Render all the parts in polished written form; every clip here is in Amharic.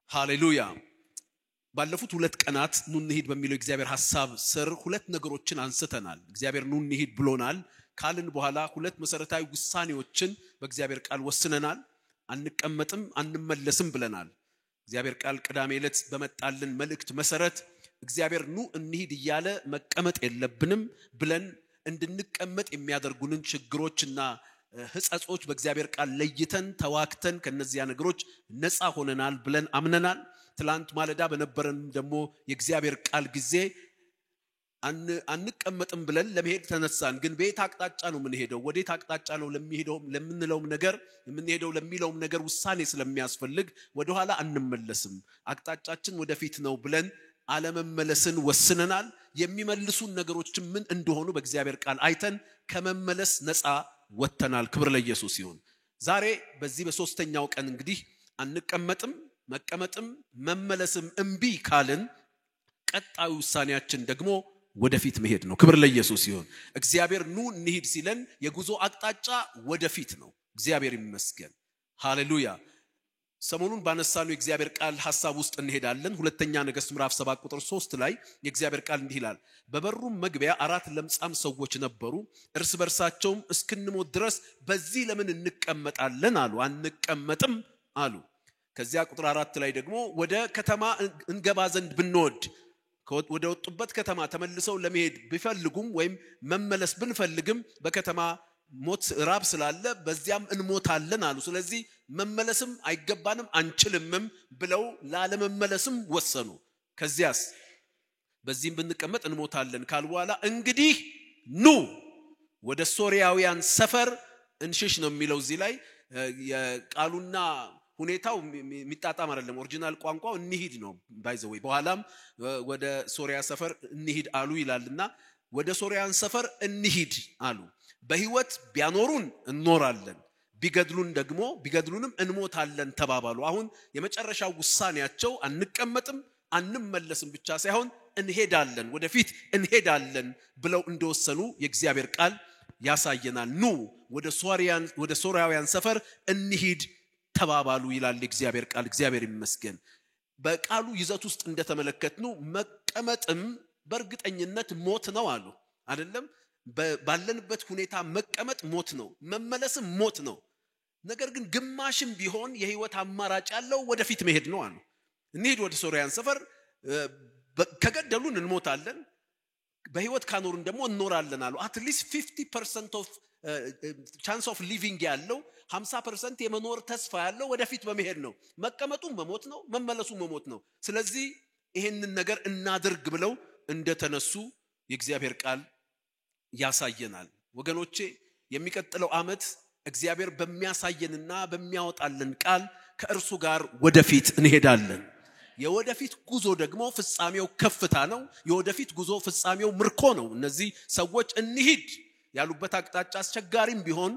ሃሌሉያ ባለፉት ሁለት ቀናት ኑ እንሂድ በሚለው እግዚአብሔር ሐሳብ ስር ሁለት ነገሮችን አንስተናል እግዚአብሔር ኑ እንሂድ ብሎናል ካልን በኋላ ሁለት መሰረታዊ ውሳኔዎችን በእግዚአብሔር ቃል ወስነናል አንቀመጥም አንመለስም ብለናል እግዚአብሔር ቃል ቅዳሜ ዕለት በመጣልን መልእክት መሰረት እግዚአብሔር ኑ እንሂድ ይያለ መቀመጥ የለብንም ብለን እንድንቀመጥ የሚያደርጉንን ችግሮችና ህጸጾች በእግዚአብሔር ቃል ለይተን ተዋክተን ከነዚያ ነገሮች ነፃ ሆነናል ብለን አምነናል ትላንት ማለዳ በነበረን ደግሞ የእግዚአብሔር ቃል ጊዜ አንቀመጥም ብለን ለመሄድ ተነሳን ግን በየት አቅጣጫ ነው የምንሄደው ወዴት አቅጣጫ ነው ለምንሄደው ነገር ውሳኔ ስለሚያስፈልግ ወደ ኋላ አንመለስም አቅጣጫችን ወደፊት ነው ብለን አለመመለስን ወስነናል የሚመልሱን ነገሮች ምን እንደሆኑ በእግዚአብሔር ቃል አይተን ከመመለስ ነፃ ወጥተናል ክብር ለኢየሱስ ይሁን ዛሬ በዚህ በሶስተኛው ቀን እንግዲህ አንቀመጥም መቀመጥም መመለስም እንቢ ካልን ቀጣዩ ውሳኔያችን ደግሞ ወደፊት መሄድ ነው ክብር ለኢየሱስ ይሁን እግዚአብሔር ኑ እንሂድ ሲለን የጉዞ አቅጣጫ ወደፊት ነው እግዚአብሔር ይመስገን ሃሌሉያ ሰሞኑን ባነሳነው የእግዚአብሔር ቃል ሐሳብ ውስጥ እንሄዳለን ሁለተኛ ነገሥት ምዕራፍ 7 ቁጥር 3 ላይ የእግዚአብሔር ቃል እንዲህ ይላል በበሩም መግቢያ 4 ለምጻም ሰዎች ነበሩ እርስ በርሳቸውም እስክንሞት ድረስ በዚህ ለምን እንቀመጣለን አሉ አንቀመጥም አሉ ከዚያ ቁጥር 4 ላይ ደግሞ ወደ ከተማ እንገባ ዘንድ ብንወድ ወደ ወጡበት ከተማ ተመልሰው ለመሄድ ቢፈልጉም ወይም መመለስ ብንፈልግም በከተማ ሞት ራብ ስላለ በዚያም እንሞታለን አሉ ስለዚህ መመለስም አይገባንም አንችልምም ብለው ላለመመለስም ወሰኑ ከዚያስ በዚህም ብንቀመጥ እንሞታለን ካልበኋላ እንግዲህ ኑ ወደ ሶሪያውያን ሰፈር እንሽሽ ነው የሚለው እዚህ ላይ የቃሉና ሁኔታው ሚጣጣም አይደለም ኦሪጂናል ቋንቋው እንሂድ ነው ባይዘው በኋላም ወደ ሶሪያ ሰፈር እንሂድ አሉ ይላልና ወደ ሶሪያን ሰፈር እንሂድ አሉ በህይወት ቢያኖሩን እንኖራለን ቢገድሉንም እንሞታለን ተባባሉ አሁን የመጨረሻው ውሳኔያቸው አንቀመጥም አንመለስም ብቻ ሳይሆን እንሄዳለን ወደፊት እንሄዳለን ብለው እንደወሰኑ የእግዚአብሔር ቃል ያሳየናል ኑ ወደ ሶሪያውያን ሰፈር እንሂድ ተባባሉ ይላል የእግዚአብሔር ቃል እግዚአብሔር ይመስገን በቃሉ ይዘት ውስጥ እንደተመለከትነው መቀመጥም በእርግጠኝነት ሞት ነው አሉ አይደለም ባለንበት ሁኔታ መቀመጥ ሞት ነው መመለስም ሞት ነው ነገር ግን ግማሽም ቢሆን የህይወት አማራጭ ያለው ወደፊት መሄድ ነው አሉ እንሂድ ወደ ሶሪያን ሰፈር ከገደሉን እንሞታለን በህይወት ካኖሩን ደግሞ እንኖራለን አሉ at least 50% of chance of living ያለው 50% የመኖር ተስፋ ያለው ወደፊት በመሄድ ነው መቀመጡም መሞት ነው መመለሱም መሞት ነው ስለዚህ ይሄንን ነገር እናድርግ ብለው እንደተነሱ የእግዚአብሔር ቃል ያሳየናል ወገኖቼ የሚቀጥለው አመት እግዚአብሔር በሚያሳየንና በሚያወጣልን ቃል ከእርሱ ጋር ወደፊት እንሄዳለን የወደፊት ጉዞ ደግሞ ፍጻሜው ከፍታ ነው የወደፊት ጉዞ ፍጻሜው ምርኮ ነው እነዚህ ሰዎች እንሂድ ያሉበት አቅጣጫ አስቸጋሪም ቢሆን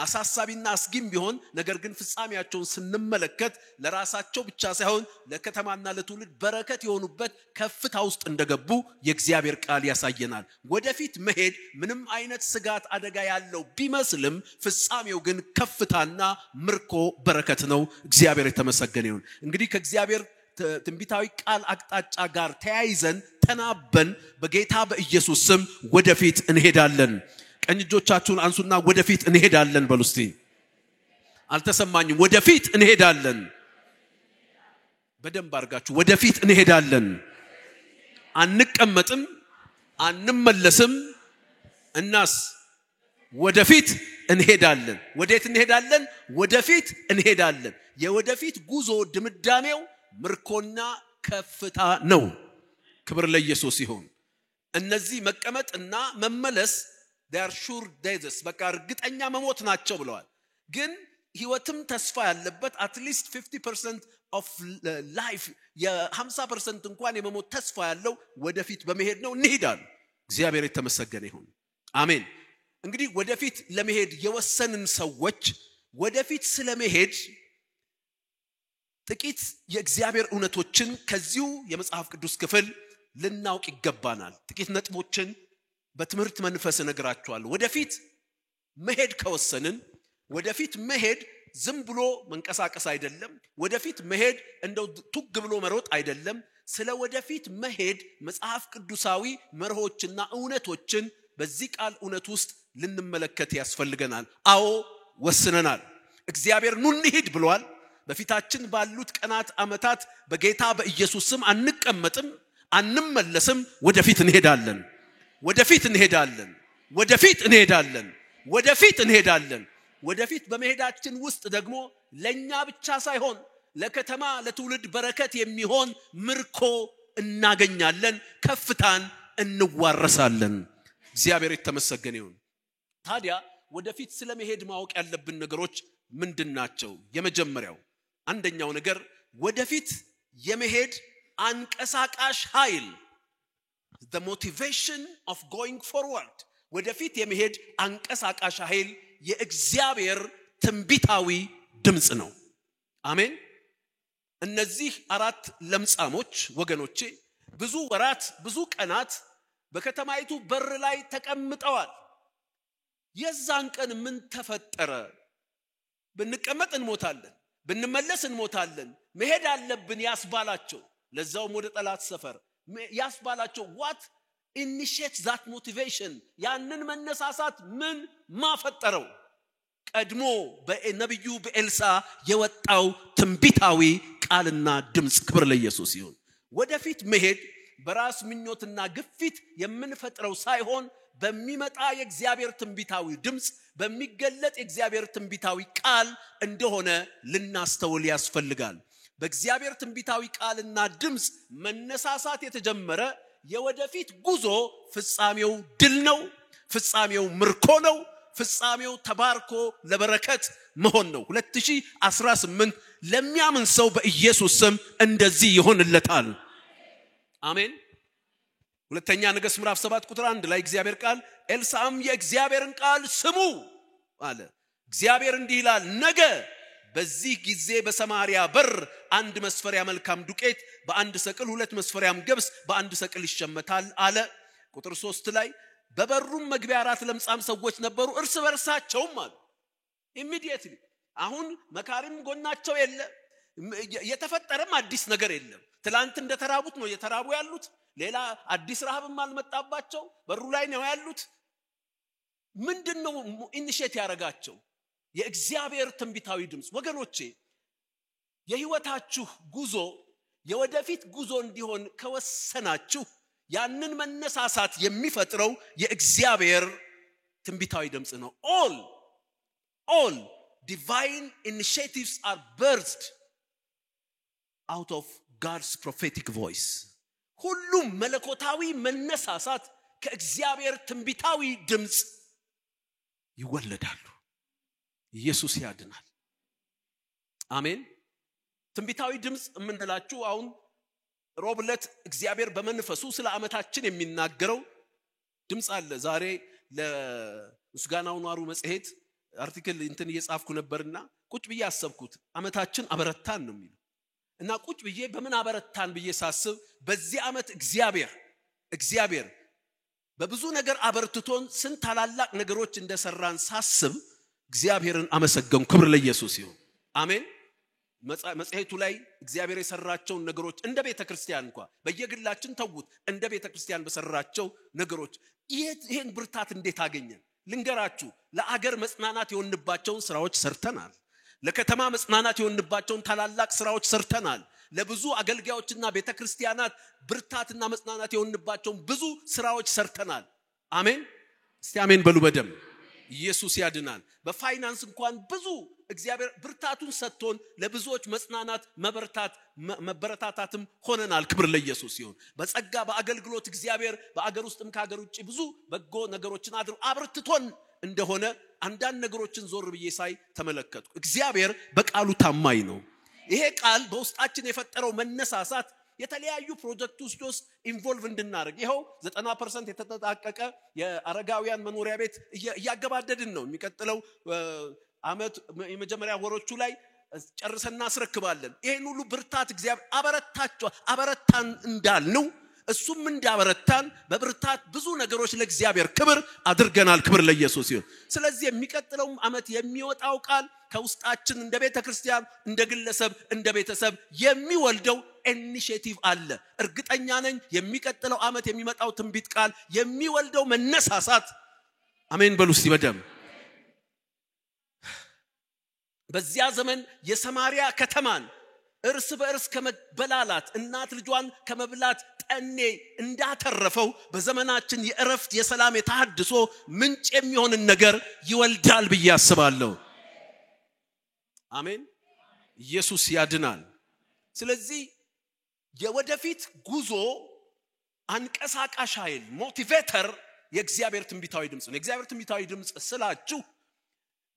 አሳሳቢና አስጊም ቢሆን ነገር ግን ፍጻሜያቸውን ስንመለከት ለራሳቸው ብቻ ሳይሆን ለከተማና ለትውልድ በረከት የሆኑበት ከፍታ ውስጥ እንደገቡ የእግዚአብሔር ቃል ያሳየናል ወደፊት መሄድ ምንም አይነት ስጋት አደጋ ያለው ቢመስልም ፍጻሜው ግን ከፍታና ምርኮ በረከት ነው እግዚአብሔር የተመሰገነ ይሁን እንግዲህ ከእግዚአብሔር ትንቢታዊ ቃል አቅጣጫ ጋር ተያይዘን ተናበን በጌታ በኢየሱስ ስም ወደፊት እንሄዳለን ቀንጆቻችሁን አንሱና ወደፊት እንሄዳለን በሉስቲ አልተሰማኝም ወደፊት እንሄዳለን በደንብ አርጋችሁ ወደፊት እንሄዳለን አንቀመጥም አንመለስም እናስ ወደፊት እንሄዳለን ወዴት እንሄዳለን ወደፊት እንሄዳለን የወደፊት ጉዞ ድምዳሜው ምርኮና ከፍታ ነው ክብር ለኢየሱስ ይሁን እነዚህ መቀመጥና መመለስ they are sure deaths በቃ እርግጠኛ መሞት ናቸው ብለዋል ግን ህይወትም ተስፋ ያለበት at least 50% of life የ50% እንኳን የመሞት ተስፋ ያለው ወደፊት በመሄድ ነው እንሂዳል እግዚአብሔር የተመሰገነ ይሁን አሜን እንግዲህ ወደፊት ለመሄድ የወሰንን ሰዎች ወደፊት ስለመሄድ ጥቂት የእግዚአብሔር እውነቶችን ከዚሁ የመጽሐፍ ቅዱስ ክፍል ልናውቅ ይገባናል ጥቂት ነጥቦችን በትምህርት መንፈስ ነግራችኋለሁ ወደፊት መሄድ ከወሰንን ወደፊት መሄድ ዝም ብሎ መንቀሳቀስ አይደለም ወደፊት መሄድ እንደው ቱግ ብሎ መሮጥ አይደለም ስለ ወደፊት መሄድ መጽሐፍ ቅዱሳዊ መርሆችና እውነቶችን በዚህ ቃል እውነት ውስጥ ልንመለከት ያስፈልገናል አዎ ወስነናል እግዚአብሔር ኑ እንሂድ ብሏል በፊታችን ባሉት ቀናት አመታት በጌታ በኢየሱስ ስም አንቀመጥም አንመለስም ወደፊት እንሄዳለን ወደፊት እንሄዳለን ወደፊት እንሄዳለን ወደፊት እንሄዳለን ወደፊት በመሄዳችን ውስጥ ደግሞ ለኛ ብቻ ሳይሆን ለከተማ ለትውልድ በረከት የሚሆን ምርኮ እናገኛለን ከፍታን እንዋረሳለን እግዚአብሔር የተመሰገነ ይሁን ታዲያ ወደፊት ስለመሄድ ማወቅ ያለብን ነገሮች ምንድናቸው የመጀመሪያው አንደኛው ነገር ወደፊት የመሄድ አንቀሳቃሽ ኃይል the motivation of going forward ወደፊት የመሄድ አንቀሳቃሽ ኃይል የእግዚአብሔር ትንቢታዊ ድምጽ ነው አሜን እነዚህ አራት ለምጻሞች ወገኖቼ ብዙ ወራት ብዙ ቀናት በከተማይቱ በር ላይ ተቀምጠዋል የዛን ቀን ምን ተፈጠረ ብንቀመጥ እንሞታለን ብንመለስ እንሞታለን መሄድ አለብን ያስባላቸው ለዛው ወደ ጠላት ሰፈር ያስባላቸው what initiates that motivation ያንን መነሳሳት ምን ማፈጠረው ቀድሞ በነብዩ በኤልሳ የወጣው ትንቢታዊ ቃልና ድምጽ ክብር ለኢየሱስ ይሁን ወደፊት መሄድ በራስ ምኞትና ግፊት የምንፈጥረው ሳይሆን በሚመጣ የእግዚአብሔር ትንቢታዊ ድምጽ በሚገለጥ የእግዚአብሔር ትንቢታዊ ቃል እንደሆነ ልናስተውል ያስፈልጋል በእግዚአብሔር ትንቢታዊ ቃልና ድምጽ መነሳሳት የተጀመረ የወደፊት ጉዞ ፍጻሜው ድል ነው ፍጻሜው ምርኮ ነው ፍጻሜው ተባርኮ ለበረከት መሆን ነው 2018 ለሚያምን ሰው በኢየሱስ ስም እንደዚህ ይሆንለታል አሜን ሁለተኛ ነገሥት ምዕራፍ 7 ቁጥር 1 ላይ እግዚአብሔር ቃል ኤልሳዕም የእግዚአብሔርን ቃል ስሙ አለ እግዚአብሔር እንዲህ ይላል ነገ በዚህ ጊዜ በሰማሪያ በር አንድ መስፈሪያ መልካም ዱቄት በአንድ ሰቅል ሁለት መስፈሪያም ገብስ በአንድ ሰቅል ይሸመታል አለ ቁጥር 3 ላይ በበሩም መግቢያ አራት ለምጻም ሰዎች ነበሩ እርስ በርሳቸውም አሉ immediately አሁን መካሪም ጎናቸው የለ የተፈጠረም አዲስ ነገር የለም ትላንት እንደተራቡት ነው የተራቡ ያሉት ሌላ አዲስ ረሃብም አልመጣባቸው በሩ ላይ ነው ያሉት ምንድነው ኢኒሺየት ያረጋቸው የእግዚአብሔር ትንቢታዊ ድምጽ ወገኖቼ የህይወታችሁ ጉዞ የወደፊት ጉዞ እንዲሆን ከወሰናችሁ ያንን መነሳሳት የሚፈጥረው የእግዚአብሔር ትንቢታዊ ድምጽ ነው all divine initiatives are birthed out of God's prophetic voice ሁሉም መለኮታዊ መነሳሳት ከእግዚአብሔር ትንቢታዊ ድምጽ ይወለዳሉ ኢየሱስ ያድናል አሜን ትንቢታዊ ድምጽ ምንላችሁ አሁን ሮብለት እግዚአብሔር በመንፈሱ ስለ አመታችን የሚናገረው ድምጽ አለ ዛሬ ለምስጋናው ኗሩ መጽሔት አርቲክል እንትን እየጻፍኩ ነበርና ቁጭ ብዬ አሰብኩት አመታችን አበረታን ነው የሚለው እና ቁጭ ብዬ በምን አበረታን ብዬ ሳስብ በዚህ አመት እግዚአብሔር በብዙ ነገር አበርትቶን ስንት ታላላቅ ነገሮች እንደሰራን ሳስብ እግዚአብሔርን አመሰገንኩ ክብር ለኢየሱስ ይሁን አሜን መጽሔቱ ላይ እግዚአብሔር የሰራቸው ነገሮች እንደ ቤተክርስቲያን እንኳን በየግላችን ተውት እንደ ቤተክርስቲያን በሰራቸው ነገሮች ይሄን ብርታት እንዴት አገኘን ልንገራችሁ ለአገር መጽናናት የሆንባቸው ስራዎች ሰርተናል ለከተማ መጽናናት የሆንባቸው ታላላቅ ስራዎች ሰርተናል ለብዙ አገልጋዮችና ቤተክርስቲያናት ብርታትና መጽናናት የሆንባቸው ብዙ ስራዎች ሰርተናል አሜን እስቲ አሜን በሉ በደም ኢየሱስ ያድናል በፋይናንስ እንኳን ብዙ እግዚአብሔር ብርታቱን ሰጥቶን ለብዙዎች መጽናናት መበረታታትም ሆነናል ክብር ለኢየሱስ ይሁን በጸጋ በአገልግሎት እግዚአብሔር በአገር ውስጥም ከአገር ውጪ ብዙ በጎ ነገሮችን አብርትቶን እንደሆነ አንዳንድ ነገሮችን ዞር ብዬ ሳይ ተመለከትኩ እግዚአብሔር በቃሉ ታማኝ ነው ይሄ ቃል በውስጣችን የፈጠረው መነሳሳት የተለያዩ ፕሮጀክቶች ውስጥ ኢንቮልቭ እንድናደርግ ይሄው 90% የተጠናቀቀ የአረጋውያን መኖሪያ ቤት ያገባደድን ነው የሚቀጥለው አመት የመጀመሪያ ወሮቹ ላይ ጨርሰና አስረክባለን ይሄን ሁሉ ብርታት እግዚአብሔር አበረታን እንዳልነው እሱም እንዳበረታን በብርታት ብዙ ነገሮች ለእግዚአብሔር ክብር አድርገናል። ክብር ለኢየሱስ ይሁን። ስለዚህ የሚቀጥለው ዓመት የሚወጣው ቃል ከውስጣችን እንደ ቤተክርስቲያን እንደ ግለሰብ እንደ ቤተሰብ የሚወልደው ኢኒሺዬቲቭ አለ። እርግጠኛ ነኝ የሚቀጥለው ዓመት የሚመጣው ትንቢት ቃል የሚወልደው መነሳሳት አሜን በሉ እስቲ በደም በዚያ ዘመን የሰማሪያ ከተማን እርስ በእርስ ከመበላላት እናት ልጇን ከመብላት ጠኔ እንዳተረፈው በዘመናችን የእረፍት የሰላም የተሐድሶ ምንጭ የሚሆን ነገር ይወልዳል ብዬ አስባለሁ። አሜን። ኢየሱስ ያድናል። ስለዚህ የወደፊት ጉዞ አንቀሳቃሽ ኃይል ሞቲቬተር የእግዚአብሔር ትንቢታዊ ድምጽ ነው። የእግዚአብሔር ትንቢታዊ ድምጽ ስላችሁ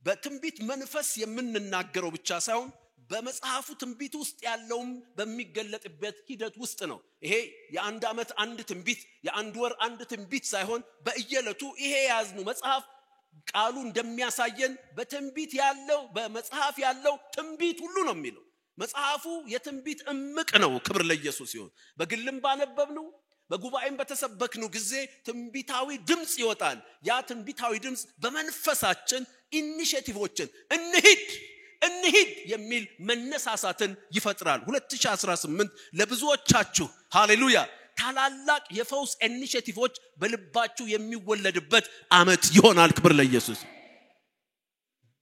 በትንቢት መንፈስ የምንናገረው ብቻ ሳይሆን በመጽሐፉ ትንቢት ውስጥ ያለውም በሚገለጥበት ሂደት ውስጥ ነው። ይሄ የአንድ ዓመት አንድ ትንቢት የአንድ ወር አንድ ትንቢት ሳይሆን በእየለቱ ይሄ ያዝኑ መጽሐፍ ቃሉ እንደሚያሳየን በትንቢት ያለው በመጽሐፍ ያለው ትንቢት ሁሉ ነው የሚለው። መጽሐፉ የትንቢት እምቅ ነው። ክብር ለኢየሱስ ይሁን። በግልም ባነበብነው በጉባኤም በተሰበክነው ጊዜ ትንቢታዊ ድምጽ ይወጣል። ያ ትንቢታዊ ድምጽ በመንፈሳችን ኢኒሺዬቲቮችን እንሂድ የሚል መነሳሳትን ይፈጥራል። 2018 ለብዙዎቻችሁ ሃሌሉያ ታላላቅ የፈውስ ኢኒሺዬቲቮች በልባችሁ የሚወለድበት ዓመት ይሆናል። ክብር ለኢየሱስ።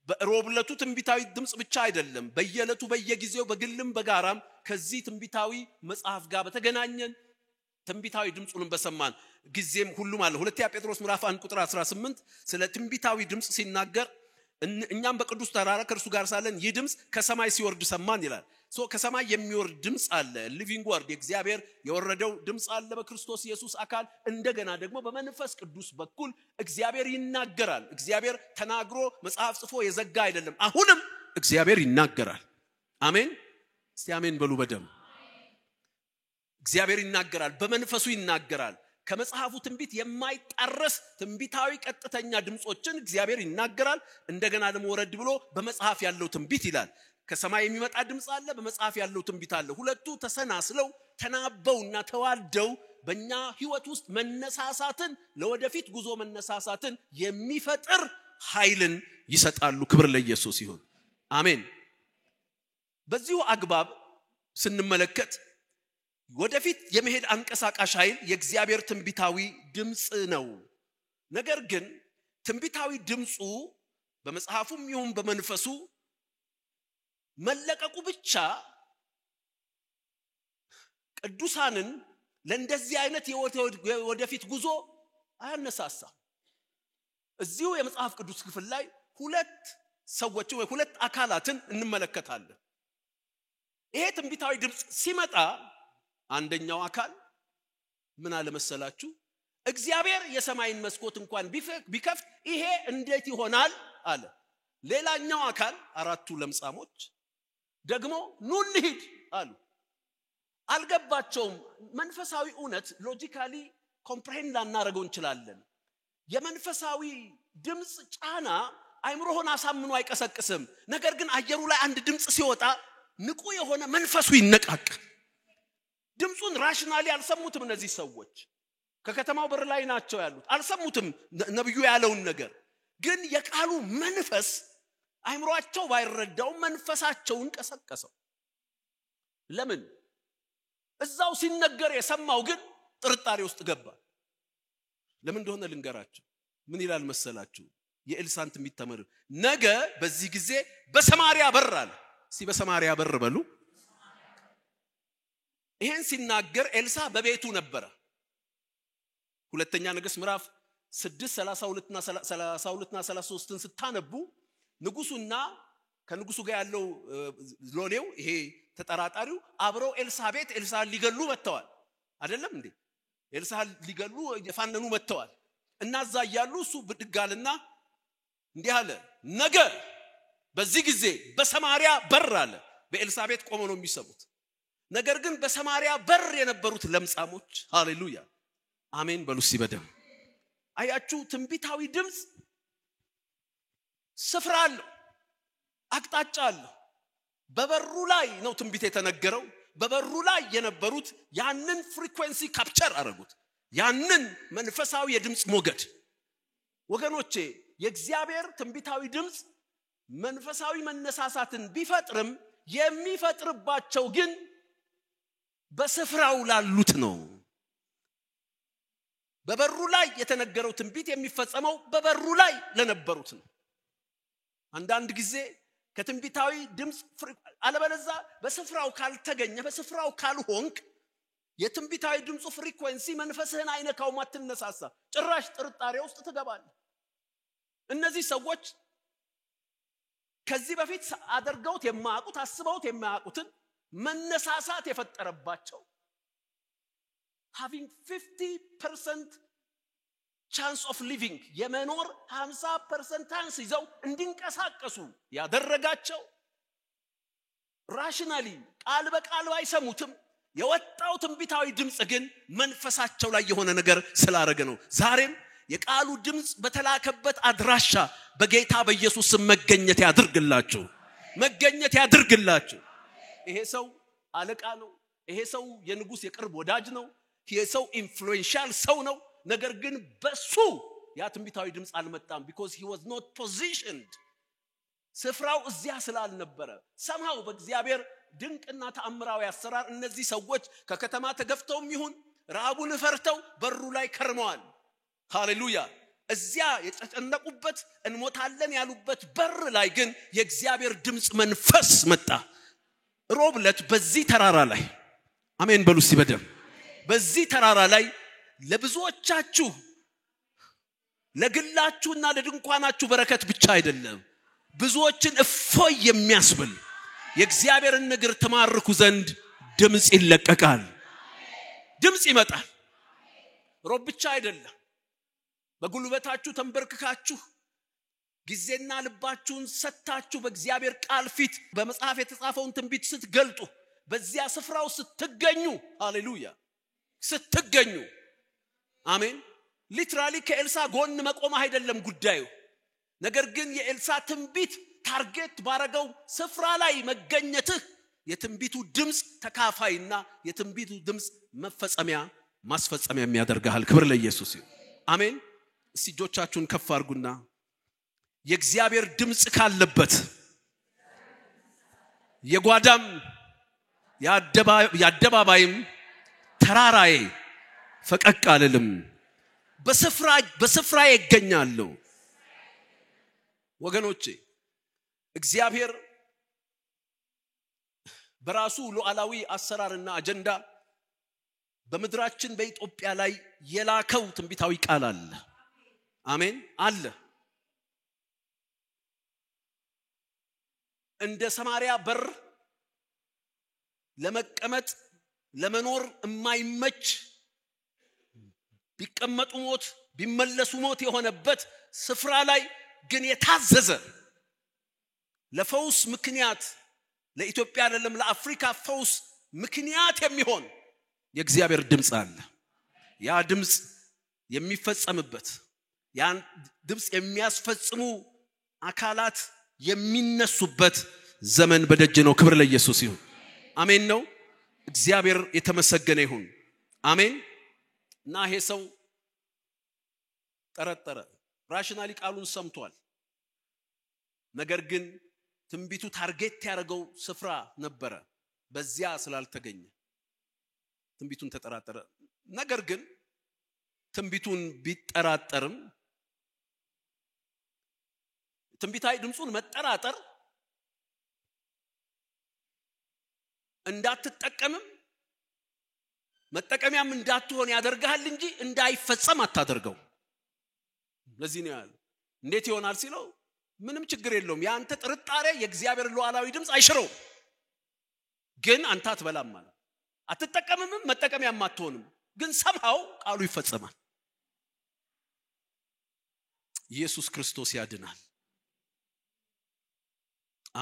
በሮብለቱ ትንቢታዊ ድምጽ ብቻ አይደለም፣ በየለቱ በየጊዜው በግልም በጋራም ከዚህ ትንቢታዊ መጽሐፍ ጋር በተገናኘን ትንቢታዊ ድምጹንም በሰማን ጊዜም ሁሉም አለ። ሁለተኛ ጴጥሮስ ምዕራፍ 1 ቁጥር 18 ስለ ትንቢታዊ ድምጽ ሲናገር እኛም በቅዱስ ተራራ ከእርሱ ጋር ሳለን ይህ ድምጽ ከሰማይ ሲወርድ ሰማን ይላል። ከሰማይ የሚወርድ ድምጽ አለ። ሊቪንግ ወርድ የእግዚአብሔር የወረደው ድምጽ አለ በክርስቶስ ኢየሱስ አካል። እንደገና ደግሞ በመንፈስ ቅዱስ በኩል እግዚአብሔር ይናገራል። እግዚአብሔር ተናግሮ መጽሐፍ ጽፎ የዘጋ አይደለም። አሁንም እግዚአብሔር ይናገራል። አሜን። እስቲ አሜን በሉ በደም እግዚአብሔር ይናገራል፣ በመንፈሱ ይናገራል። ከመጽሐፉ ትንቢት የማይጣረስ ትንቢታዊ ቀጥተኛ ድምጾችን እግዚአብሔር ይናገራል። እንደገና ደግሞ ወረድ ብሎ በመጽሐፍ ያለው ትንቢት ይላል። ከሰማይ የሚመጣ ድምጽ አለ፣ በመጽሐፍ ያለው ትንቢት አለ። ሁለቱ ተሰናስለው ተናበውና ተዋልደው በእኛ ህይወት ውስጥ መነሳሳትን ለወደፊት ጉዞ መነሳሳትን የሚፈጥር ኃይልን ይሰጣሉ። ክብር ለኢየሱስ ይሁን። አሜን። በዚሁ አግባብ ስንመለከት ወደፊት የመሄድ አንቀሳቃሽ ኃይል የእግዚአብሔር ትንቢታዊ ድምጽ ነው። ነገር ግን ትንቢታዊ ድምጹ በመጽሐፉም ይሁን በመንፈሱ መለቀቁ ብቻ ቅዱሳንን ለእንደዚህ አይነት የወደፊት ጉዞ አያነሳሳም። እዚሁ የመጽሐፍ ቅዱስ ክፍል ላይ ሁለት ሰዎች ወይ ሁለት አካላትን እንመለከታለን። ይሄ ትንቢታዊ ድምጽ ሲመጣ አንደኛው አካል ምን አለ መሰላችሁ? እግዚአብሔር የሰማይን መስኮት እንኳን ቢከፍት ይሄ እንዴት ይሆናል አለ። ሌላኛው አካል አራቱ ለምጻሞች ደግሞ ኑ እንሂድ አሉ። አልገባቸውም። መንፈሳዊ እውነት ሎጂካሊ ኮምፕሬንድ ላናረገው እንችላለን። የመንፈሳዊ ድምጽ ጫና አይምሮህን አሳምኖ አይቀሰቅስም። ነገር ግን አየሩ ላይ አንድ ድምጽ ሲወጣ ንቁ የሆነ መንፈሱ ይነቃቃል። ድምጹን ራሽናሊ አልሰሙትም። እነዚህ ሰዎች ከከተማው በር ላይ ናቸው ያሉት፣ አልሰሙትም ነብዩ ያለውን ነገር። ግን የቃሉ መንፈስ አይምሮአቸው ባይረዳው መንፈሳቸውን ቀሰቀሰው። ለምን? እዛው ሲነገር የሰማው ግን ጥርጣሬ ውስጥ ገባ። ለምን እንደሆነ ልንገራችሁ። ምን ይላል መሰላችሁ? የኤልሳን ትንቢት ተመር ነገ በዚህ ጊዜ በሰማሪያ በር አለ። እስቲ በሰማሪያ በር በሉ። ይሄን ሲናገር ኤልሳ በቤቱ ነበር። ሁለተኛ ነገሥት ምዕራፍ 6:32 እና 33ን ስታነቡ ንጉሱና ከንጉሱ ጋር ያለው ሎሌው ይሄ ተጠራጣሪው አብረው ኤልሳ ቤት ኤልሳን ሊገሉ መተዋል። አይደለም እንዴ? ኤልሳን ሊገሉ የፋነኑ መተዋል። እና እዛ ያሉ እሱ ብድጋልና እንዲህ አለ፣ ነገ በዚህ ጊዜ በሰማሪያ በር አለ። በኤልሳ ቤት ቆመው ነው የሚሰሙት። ነገር ግን በሰማሪያ በር የነበሩት ለምጻሞች ሃሌሉያ አሜን በሉ እስቲ በደም አያችሁ። ትንቢታዊ ድምጽ ስፍራ አለው፣ አቅጣጫ አለው። በበሩ ላይ ነው ትንቢት የተነገረው። በበሩ ላይ የነበሩት ያንን ፍሪኩዌንሲ ካፕቸር አረጉት ያንን መንፈሳዊ የድምጽ ሞገድ ወገኖቼ የእግዚአብሔር ትንቢታዊ ድምጽ መንፈሳዊ መነሳሳትን ቢፈጥርም የሚፈጥርባቸው ግን በስፍራው ላሉት ነው በበሩ ላይ የተነገረው ትንቢት የሚፈጸመው በበሩ ላይ ለነበሩት ነው አንዳንድ ጊዜ ከትንቢታዊ ድምጽ አለበለዛ በስፍራው ካልተገኘ በስፍራው ካልሆንክ የትንቢታዊ ድምጹ ፍሪኩዌንሲ መንፈስህን አይነካው ማትነሳሳ ጭራሽ ጥርጣሬ ውስጥ ትገባለህ እነዚህ ሰዎች ከዚህ በፊት አደርገውት የማያውቁት አስበውት የማያውቁትን መነሳሳት የፈጠረባቸው having 50% chance of living የመኖር 50% chance ይዘው እንዲንቀሳቀሱ ያደረጋቸው ራሽናሊ ቃል በቃል ባይሰሙትም የወጣው ትንቢታዊ ድምጽ ግን መንፈሳቸው ላይ የሆነ ነገር ስላረገ ነው ዛሬም የቃሉ ድምጽ በተላከበት አድራሻ በጌታ በኢየሱስ ስም መገኘት ያድርግላችሁ ይሄ ሰው አለቃ ነው ይሄ ሰው የንጉስ የቅርብ ወዳጅ ነው ይሄ ሰው ኢንፍሉዌንሻል ሰው ነው ነገር ግን በሱ ያ ትንቢታዊ ድምጽ አልመጣም because he was not positioned ስፍራው እዚያ ስላልነበረ somehow በእግዚአብሔር ድንቅና ተአምራዊ አሰራር እነዚህ ሰዎች ከከተማ ተገፍተውም ይሁን ረሃቡን ፈርተው በሩ ላይ ከርመዋል ሃሌሉያ እዚያ የተጨነቁበት እንሞታለን ያሉበት በር ላይ ግን የእግዚአብሔር ድምጽ መንፈስ መጣ ሮብለት በዚህ ተራራ ላይ አሜን በሉ ሲበደም በዚህ ተራራ ላይ ለብዙዎቻችሁ ለግላችሁና ለድንኳናችሁ በረከት ብቻ አይደለም ብዙዎችን እፎይ የሚያስብል የእግዚአብሔርን ነገር ተማርኩ ዘንድ ድምጽ ይለቀቃል ድምጽ ይመጣል ሮብ ብቻ አይደለም በጉልበታችሁ ተንበርክካችሁ ጊዜና ልባችሁን ሰጣችሁ በእግዚአብሔር ቃል ፊት በመጽሐፍ የተጻፈውን ትንቢት ስትገልጡ በዚያ ስፍራው ስትገኙ ሃሌሉያ ስትገኙ አሜን ሊትራሊ ከኤልሳ ጎን መቆም አይደለም ጉዳዩ ነገር ግን የኤልሳ ትንቢት ታርጌት ባረገው ስፍራ ላይ መገኘትህ የትንቢቱ ድምጽ ተካፋይና የትንቢቱ ድምጽ ማስፈጸሚያ የሚያደርጋል ክብር ለኢየሱስ ይሁን አሜን እስቲ እጆቻችሁን ከፍ አድርጉና የእግዚአብሔር ድምጽ ካለበት የጓዳም ያደባባይም ተራራዬ ፈቀቅ አልልም በስፍራ ይገኛለሁ ወገኖቼ እግዚአብሔር በራሱ ሉዓላዊ አሰራርና አጀንዳ በመድራችን በኢትዮጵያ ላይ የላከው ትንቢታዊ ቃል አለ አሜን አለ እንደ ሰማሪያ በር ለመቀመጥ ለመኖር የማይመች ቢቀመጡ ሞት ቢመለሱ ሞት የሆነበት ስፍራ ላይ ግን የታዘዘ ለፈውስ ምክንያት ለኢትዮጵያ አይደለም ለአፍሪካ ፈውስ ምክንያት የሚሆን የእግዚአብሔር ድምጽ አለ ያ ድምጽ የሚፈጸምበት ያን ድምጽ የሚያስፈጽሙ አካላት የሚነሱበት ዘመን በደጅ ነው ክብር ለኢየሱስ ይሁን አሜን ነው እግዚአብሔር የተመሰገነ ይሁን አሜን እና ይሄ ሰው ጠረጠረ ራሽናሊ ቃሉን ሰምቷል ነገር ግን ትንቢቱ ታርጌት ያደረገው ስፍራ ነበረ በዚያ ስላልተገኘ ትንቢቱን ተጠራጠረ ነገር ግን ትንቢቱን ቢጠራጠርም ትንቢታዊ ድምጹን መጠራጠር እንዳትጠቀምም መጠቀሚያም እንዳትሆን ያደርጋል እንጂ እንዳይፈጸም አታደርገው ለዚህ ነው ያለው እንዴት ይሆናል ሲለው ምንም ችግር የለውም ያንተ ጥርጣሬ የእግዚአብሔር ሉዓላዊ ድምጽ አይሽረው ግን አንተ አትበላም ማለት አትጠቀምም መጠቀሚያም አትሆንም ግን somehow ቃሉ ይፈጸማል ኢየሱስ ክርስቶስ ያድናል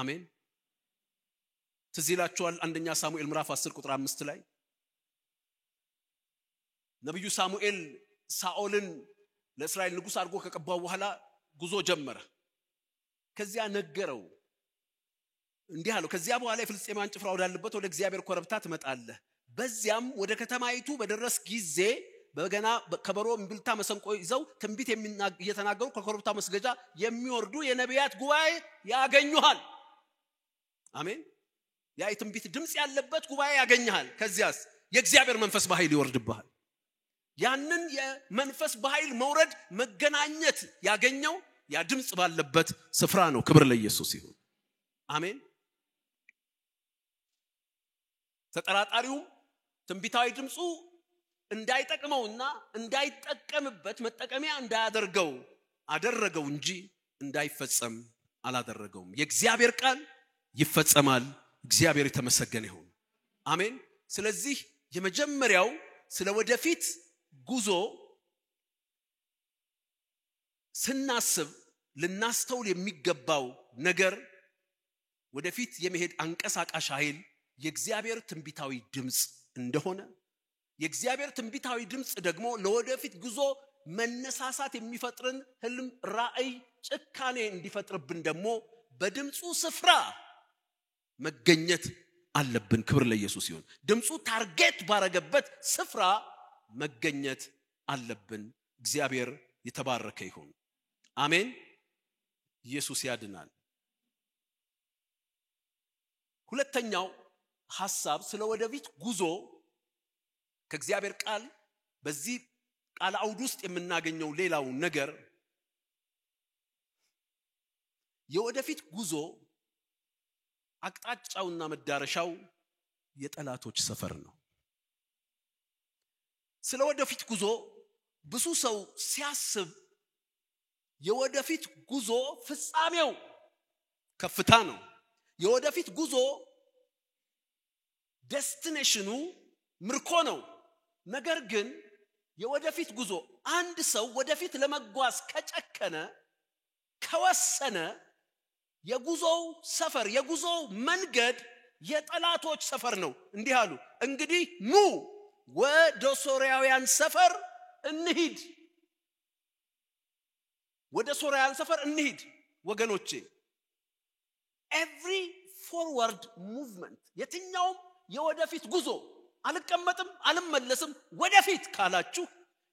አሜን ትዝይላችኋል አንደኛ ሳሙኤል ምዕራፍ 10 ቁጥር 5 ላይ ነብዩ ሳሙኤል ሳኦልን ለእስራኤል ንጉስ አድርጎ ከቀባው በኋላ ጉዞ ጀመረ ከዚያ ነገረው እንዲህ አለው ከዚያ በኋላ የፍልስጤማውያን ጭፍራ ወዳለበት ወደ እግዚአብሔር ኮረብታ ትመጣለህ በዚያም ወደ ከተማይቱ በደረስ ጊዜ በገና ከበሮ እምብልታ መሰንቆ ይዘው ትንቢት እየተናገሩ ከኮረብታ መስገጃ የሚወርዱ የነቢያት ጉባኤ ያገኙሃል አሜን ያ የትንቢት ድምጽ ያለበት ጉባኤ ያገኛል ከዚያስ የእግዚአብሔር መንፈስ በኃይል ይወርድብሃል ያንን የመንፈስ በኃይል መውረድ መገናኘት ያገኘው ያ ድምጽ ባለበት ስፍራ ነው ክብር ለኢየሱስ ይሁን አሜን ተጠራጣሪው ትንቢታዊ ድምጹ እንዳይጠቅመውና እንዳይጠቀምበት መጠቀሚያ እንዳያደርገው አደረገው እንጂ እንዳይፈጸም አላደረገውም የእግዚአብሔር ቃል ይፈጸማል እግዚአብሔር የተመሰገነ ይሁን አሜን ስለዚህ የመጀመሪያው ስለ ወደፊት ጉዞ ስናስብ ልናስተውል የሚገባው ነገር ወደፊት የመሄድ አንቀሳቃሽ ኃይል የእግዚአብሔር ትንቢታዊ ድምጽ እንደሆነ የእግዚአብሔር ትንቢታዊ ድምጽ ደግሞ ለወደፊት ጉዞ መነሳሳት የሚፈጥርን ህልም ራእይ ጭካኔ እንዲፈጥርብን ደግሞ በድምጹ ስፍራ መገኘት አለብን ክብር ለኢየሱስ ይሁን ድምጹ ታርጌት ባረገበት ስፍራ መገኘት አለብን እግዚአብሔር የተባረከ ይሁን አሜን ኢየሱስ ያድናል ሁለተኛው ሐሳብ ስለ ወደፊት ጉዞ ከእግዚአብሔር ቃል በዚህ ቃል አውድ ውስጥ የምናገኘው ሌላው ነገር የወደፊት ጉዞ አቅጣጫውና መዳረሻው የጠላቶች ሰፈር ነው ስለ ወደፊት ጉዞ ብዙ ሰው ሲያስብ የወደፊት ጉዞ ፍጻሜው ከፍታ ነው የወደፊት ጉዞ ዴስቲኔሽኑ ምርኮ ነው ነገር ግን የወደፊት ጉዞ አንድ ሰው ወደፊት ለመጓዝ ከጨከነ ከወሰነ የጉዞው ሰፈር የጉዞው መንገድ የጠላቶች ሰፈር ነው እንዲህ አሉ እንግዲህ ኑ ወደ ሶርያውያን ሰፈር እንሂድ ወደ ሶርያውያን ሰፈር እንሂድ ወገኖቼ every forward movement የትኛውም የወደፊት ጉዞ አልቀመጥም አልመለስም ወደፊት ካላችሁ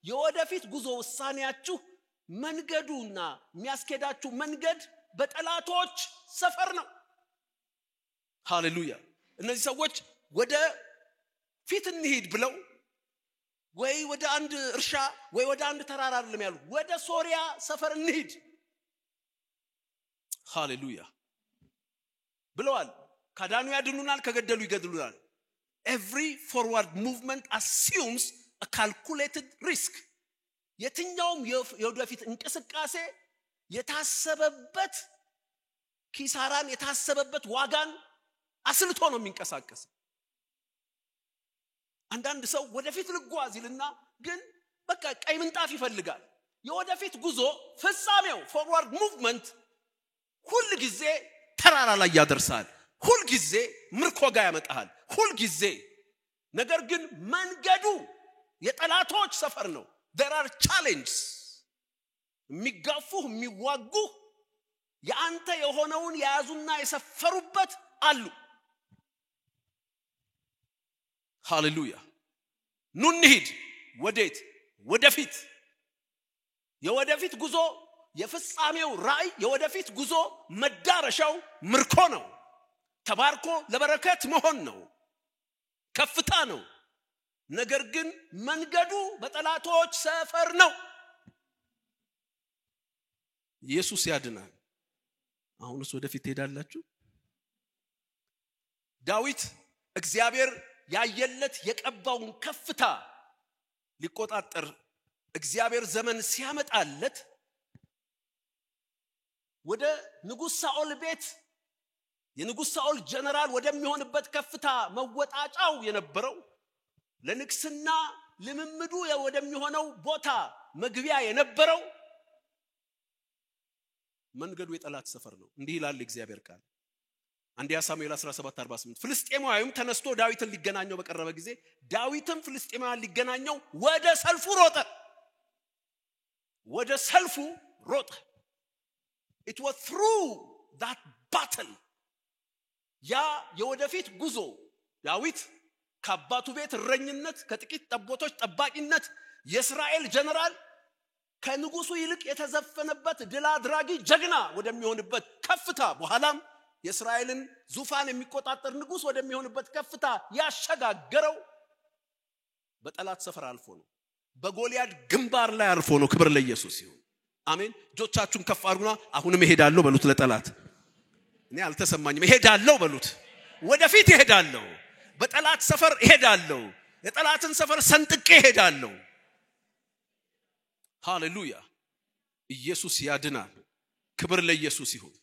የወደፊት ጉዞ ውሳኔያችሁ መንገዱና የሚያስኬዳችሁ መንገድ በጠላቶች ሰፈር ነው ሃሌሉያ እነዚህ ሰዎች ወደ ፊት እንሂድ ብለው ወይ ወደ አንድ እርሻ ወይ ወደ አንድ ተራራ አይደለም ያሉ ወደ ሶሪያ ሰፈር እንሂድ ሃሌሉያ ብለዋል ካዳኑ ያድኑናል ከገደሉ ይገድሉናል every forward movement assumes a calculated risk የትኛውም የወደፊት እንቅስቃሴ የታሰበበት ኪሳራን የታሰበበት ዋጋን አስልቶ ነው የሚንቀሳቀስ አንዳንድ ሰው ወደፊት ልጓዝ ይልና ግን በቃ ቀይ ምንጣፍ ይፈልጋል የወደፊት ጉዞ ፍጻሜው forward movement ሁሉ ጊዜ ተራራ ላይ ያደርሳል ሁሉ ጊዜ ምርኮ ጋር ያመጣል ሁሉ ጊዜ ነገር ግን መንገዱ የጠላቶች ሰፈር ነው there are challenges የሚጋፉ የሚዋጉ ያንተ የሆነውን ያዙና የሰፈሩበት አሉ ሃሌሉያ ኑ እንሂድ ወዴት ወደፊት የወደፊት ጉዞ የፍጻሜው ራእይ የወደፊት ጉዞ መዳረሻው ምርኮ ነው ተባርኮ ለበረከት መሆን ነው ከፍታ ነው ነገር ግን መንገዱ በጠላቶች ሰፈር ነው ኢየሱስ ያድናል አሁንስ ወደፊት ሄዳላችሁ ዳዊት እግዚአብሔር ያየለት የቀባውን ከፍታ ሊቆጣጠር እግዚአብሔር ዘመን ሲያመጣለት ወደ ንጉስ ሳኦል ቤት የንጉስ ሳኦል ጀነራል ወደሚሆንበት ከፍታ መወጣጫው የነበረው ለንግስና ልምምዱ ወደሚሆነው ቦታ መግቢያ የነበረው መንገዱ የጠላት ሰፈር ነው እንዲህ ይላል እግዚአብሔር ቃል አንደኛ ሳሙኤል 17:48 ፍልስጤማዊም ተነስቶ ዳዊትን ሊገናኘው በቀረበ ጊዜ ዳዊትም ፍልስጤማዊን ሊገናኘው ወደ ሰልፉ ሮጠ it was through that battle ያ የወደፊት ጉዞ ዳዊት ከአባቱ ቤት እረኝነት ከጥቂት ጠቦቶች ጠባቂነት የእስራኤል ጀነራል ከንጉሱ ይልቅ የተዘፈነበት ድል አድራጊ ጀግና ወደሚሆንበት ከፍታ በኋላም የእስራኤልን ዙፋን የሚቆጣጠር ንጉስ ወደሚሆንበት ከፍታ ያሸጋገረው በጠላት ሰፈር አልፎ ነው። በጎልያድ ግንባር ላይ አልፎ ነው። ክብር ለኢየሱስ ይሁን። አሜን። እጆቻችሁን ከፍ አድርጉና አሁንም እሄዳለሁ በሉት። ለጠላት እኔ አልተሰማኝም እሄዳለሁ በሉት። ወደፊት እሄዳለሁ። በጠላት ሰፈር እሄዳለሁ። የጠላትን ሰፈር ሰንጥቄ እሄዳለሁ። ሃሌሉያ። ኢየሱስ ያድናል። ክብር ለኢየሱስ ይሁን።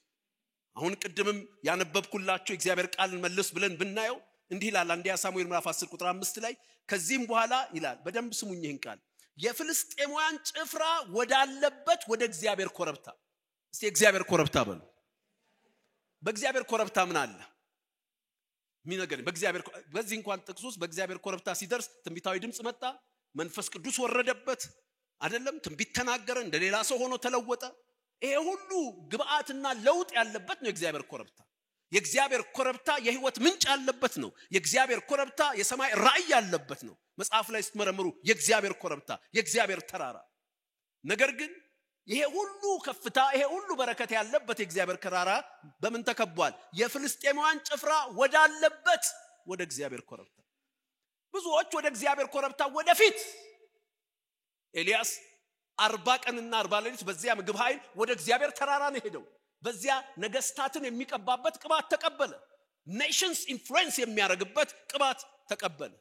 አሁን ቅድምም ያነበብኩላችሁ እግዚአብሔር ቃልን መልስ ብለን ብናየው እንዲህ ይላል አንደኛ ሳሙኤል ምዕራፍ 10 ቁጥር 5 ላይ ከዚህም በኋላ ይላል በደንብ ስሙኝ ይህን ቃል የፍልስጤማውያን ጭፍራ ወዳለበት ወደ እግዚአብሔር ኮረብታ እስቲ እግዚአብሔር ኮረብታ በሉ። በእግዚአብሔር ኮረብታ ምን አለ? ሚነገር በእግዚአብሔር በዚህ እንኳን ጥቅሱስ በእግዚአብሔር ኮረብታ ሲደርስ ትንቢታዊ ድምጽ መጣ፣ መንፈስ ቅዱስ ወረደበት አይደለም? ትንቢት ተናገረ፣ እንደሌላ ሰው ሆኖ ተለወጠ። ይሄ ሁሉ ግብአትና ለውጥ ያለበት ነው የእግዚአብሔር ኮረብታ። የእግዚአብሔር ኮረብታ የህይወት ምንጭ ያለበት ነው። የእግዚአብሔር ኮረብታ የሰማይ ራእይ ያለበት ነው። መጽሐፍ ላይ ስትመረምሩ የእግዚአብሔር ኮረብታ የእግዚአብሔር ተራራ። ነገር ግን ይሄ ሁሉ ከፍታ ይሄ ሁሉ በረከት ያለበት የእግዚአብሔር ተራራ በምን ተከቧል? የፍልስጤማውያን ጭፍራ ወዳለበት ወደ እግዚአብሔር ኮረብታ። ብዙዎች ወደ እግዚአብሔር ኮረብታ ወደፊት ኤልያስ 40 ቀንና 40 ሌሊት በዚያ ምግብ ኃይል ወደ እግዚአብሔር ተራራ ነው ሄደው። በዚያ ነገስታትን የሚቀባበት ቅባት ተቀበለ። ኔሽንስ ኢንፍሉዌንስ የሚያደርግበት ቅባት ተቀበለ።